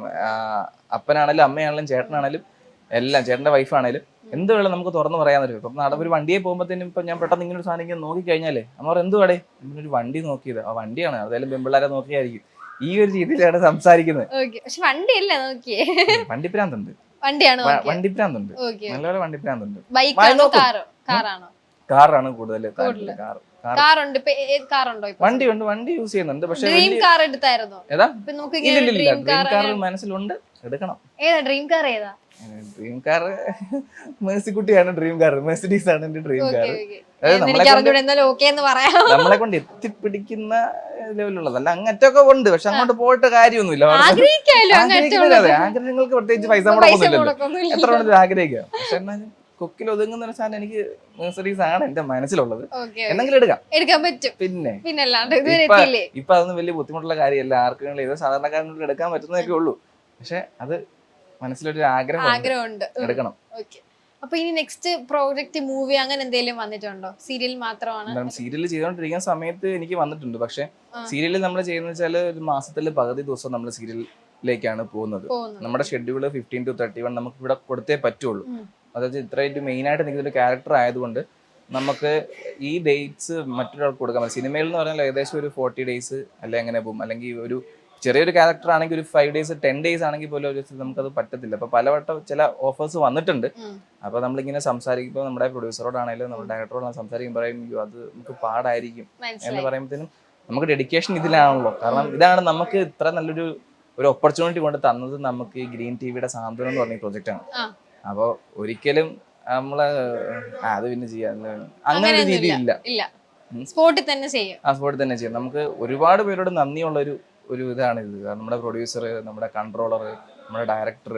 അപ്പനാണെങ്കിലും അമ്മയാണെങ്കിലും ചേട്ടനാണെങ്കിലും എല്ലാം, ചേട്ടന്റെ വൈഫാണെങ്കിലും എന്ത് വേണം നമുക്ക് തുറന്നു പറയാൻ പറ്റും. ഇപ്പം ഒരു വണ്ടിയെ പോകുമ്പോഴത്തേനും ഇപ്പൊ ഞാൻ പെട്ടെന്ന് ഇങ്ങനെ ഒരു സാധനം ഇങ്ങനെ നോക്കി കഴിഞ്ഞാലേ അമ്മ എന്ത് വേടേ ഒരു വണ്ടി നോക്കിയത് ആ വണ്ടിയാണ്, അതായാലും പെമ്പിള്ളാരെ നോക്കിയായിരിക്കും. ഈ ഒരു രീതിയിലാണ് സംസാരിക്കുന്നത്. ഓക്കെ, പക്ഷെ വണ്ടിയല്ലേ നോക്കിയേ, വണ്ടിപ്രാന്തുണ്ട്, വണ്ടിയാണ്. വണ്ടിപ്രാന്തുണ്ട്, ഓക്കെ, നല്ലപോലെ വണ്ടിപ്രാന്തുണ്ട്. ബൈക്കാണോ കാറാണോ? കാറാണ് കൂടുതൽ. കാറുണ്ട്. ഇപ്പൊ ഏത് കാറുണ്ടോ? വണ്ടിയുണ്ട്, വണ്ടി യൂസ് ചെയ്യുന്നുണ്ട്. പക്ഷെ ഡ്രീം കാർ എടുത്തായിരുന്നോ? ഏതാ? നമുക്ക് ഡ്രീം കാർ മനസ്സിലുണ്ട്, എടുക്കണം. ഏതാ ഡ്രീം കാർ? ഏതാ ഡ്രീം കാർ? മേഴ്സിക്കുട്ടിയാണ് ഡ്രീം കാർ, മെഴ്സിഡീസ് ആണ് എന്റെ ഡ്രീം കാർ. നമ്മളെ കൊണ്ട് എത്തിപ്പിടിക്കുന്ന ലെവലുള്ളതല്ല, അങ്ങറ്റൊക്കെ ഉണ്ട്, പക്ഷെ അങ്ങോട്ട് പോയിട്ട് കാര്യമൊന്നുമില്ല. ആഗ്രഹങ്ങൾക്ക് പ്രത്യേകിച്ച് പൈസ മുടക്കൊന്നുമില്ല, എത്ര വേണമെങ്കിലും ആഗ്രഹിക്കാം. പക്ഷെ എന്നാലും കൊക്കിൽ ഒതുങ്ങുന്ന ഒരു സാധനം എനിക്ക് മെഴ്സിഡീസ് ആണ് എന്റെ മനസ്സിലുള്ളത്. എന്തെങ്കിലും എടുക്കാൻ പറ്റും. പിന്നെ ഇപ്പൊ അതൊന്നും വലിയ ബുദ്ധിമുട്ടുള്ള കാര്യമല്ല, ആർക്കും ഏതോ സാധാരണക്കാരനോട് എടുക്കാൻ പറ്റുന്നതൊക്കെ ഉള്ളൂ. പക്ഷെ അത് മനസ്സിലൊരു ആഗ്രഹമുണ്ട്, എടുക്കണം. അപ്പൊ ഇനി നെക്സ്റ്റ് പ്രോജക്റ്റ്, മൂവി അങ്ങനെ എന്തെങ്കിലും വന്നിട്ടുണ്ടോ? സീരിയൽ മാത്രമാണ്? സീരിയൽ ചെയ്തോണ്ടിരിക്കുന്ന സമയത്ത് എനിക്ക് വന്നിട്ടുണ്ട്. പക്ഷെ സീരിയൽ നമ്മൾ ചെയ്യുന്ന വെച്ചാൽ ഒരു മാസത്തിൽ പകുതി ദിവസം നമ്മൾ സീരിയലിലേക്കാണ് പോകുന്നത്. നമ്മുടെ ഷെഡ്യൂള് 15 to 31 നമുക്ക് ഇവിടെ കൊടുത്തേ പറ്റുള്ളൂ. അതായത് ഇത്രയായിട്ട് മെയിൻ ആയിട്ട് നിൽക്കുന്ന ഒരു ക്യാരക്ടർ ആയതുകൊണ്ട് നമുക്ക് ഈ ഡേറ്റ്സ് മറ്റൊരാൾക്ക് കൊടുക്കാൻ പറ്റും. സിനിമയിൽ എന്ന് പറഞ്ഞാൽ ഏകദേശം ഒരു 40 days അല്ലെ അങ്ങനെ പോകും. അല്ലെങ്കിൽ ഒരു ചെറിയൊരു ക്യാരക്ടർ ആണെങ്കിൽ ഒരു 5 days 10 days ആണെങ്കിൽ പോലും ഒരു നമുക്കത് പറ്റത്തില്ല. അപ്പൊ പലവട്ടം ചില ഓഫേഴ്സ് വന്നിട്ടുണ്ട്. അപ്പൊ നമ്മളിങ്ങനെ സംസാരിക്കുമ്പോൾ നമ്മുടെ പ്രൊഡ്യൂസറോടാണെങ്കിലും നമ്മുടെ ഡയറക്ടറോടാണ് സംസാരിക്കുമ്പോൾ പറയും അത് നമുക്ക് പാടായിരിക്കും എന്ന് പറയുമ്പോഴത്തേനും നമുക്ക് ഡെഡിക്കേഷൻ ഇതിലാണല്ലോ. കാരണം ഇതാണ് നമുക്ക് ഇത്ര നല്ലൊരു ഓപ്പർച്യൂണിറ്റി കൊണ്ട് തന്നത്. നമുക്ക് ഈ ഗ്രീൻ ടിവിയുടെ സാന്ത്വനം എന്ന് പറഞ്ഞ പ്രോജക്റ്റ് ആണ്. അപ്പോൾ ഒരിക്കലും നമ്മള് അത് പിന്നെ ചെയ്യാൻ അങ്ങനെ ഒരു രീതി ഇല്ല. സ്പോട്ടിൽ തന്നെ ചെയ്യും. നമുക്ക് ഒരുപാട് പേരോട് നന്ദിയുള്ള ഒരു ഇതാണ് ഇത്. നമ്മുടെ പ്രൊഡ്യൂസർ, നമ്മുടെ കൺട്രോളർ, നമ്മുടെ ഡയറക്ടർ,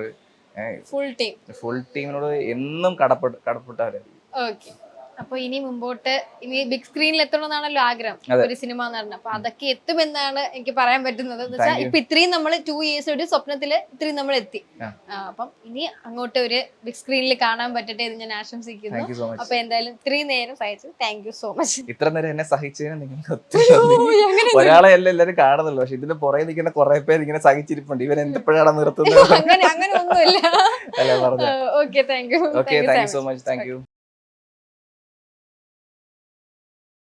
ഫുൾ ടീമിനോട് എന്നും കടപ്പെട്ടവരായിരിക്കും. ഓക്കെ, അപ്പൊ ഇനി മുമ്പോട്ട് ഇനി ബിഗ് സ്ക്രീനിൽ എത്തണമെന്നാണല്ലോ ആഗ്രഹം ഒരു സിനിമ നടന്നത്. അപ്പൊ അതൊക്കെ എത്തുമെന്നാണ് എനിക്ക് പറയാൻ പറ്റുന്നത്. ഇപ്പൊ ഇത്രയും നമ്മൾ 2 years ഒരു സ്വപ്നത്തില് ഇത്രയും നമ്മൾ എത്തി. അപ്പം ഇനി അങ്ങോട്ട് ഒരു ബിഗ് സ്ക്രീനിൽ കാണാൻ പറ്റട്ടെ എന്ന് ഞാൻ ആശംസിക്കുന്നു. അപ്പൊ എന്തായാലും ഇത്രയും നേരം സഹിച്ചു, താങ്ക് യു സോ മച്ച്. ഇത്ര നേരം എന്നെ സഹിച്ചതിന് നിങ്ങൾക്ക് ഒരാളെ അല്ല എല്ലാവരും കാണുന്നുള്ളൂ. പക്ഷെ ഇതിന് പുറകെ നിൽക്കുന്ന കുറെ പേര് ഇങ്ങനെ സഹിച്ചിരിപ്പുണ്ട്. ഇവൻ എന്തെപ്പോഴാണ് നിർത്തുന്നത്? അങ്ങനെ ഒന്നുമില്ല. അല്ല പറഞ്ഞു. Okay, thank you so much. Thank you.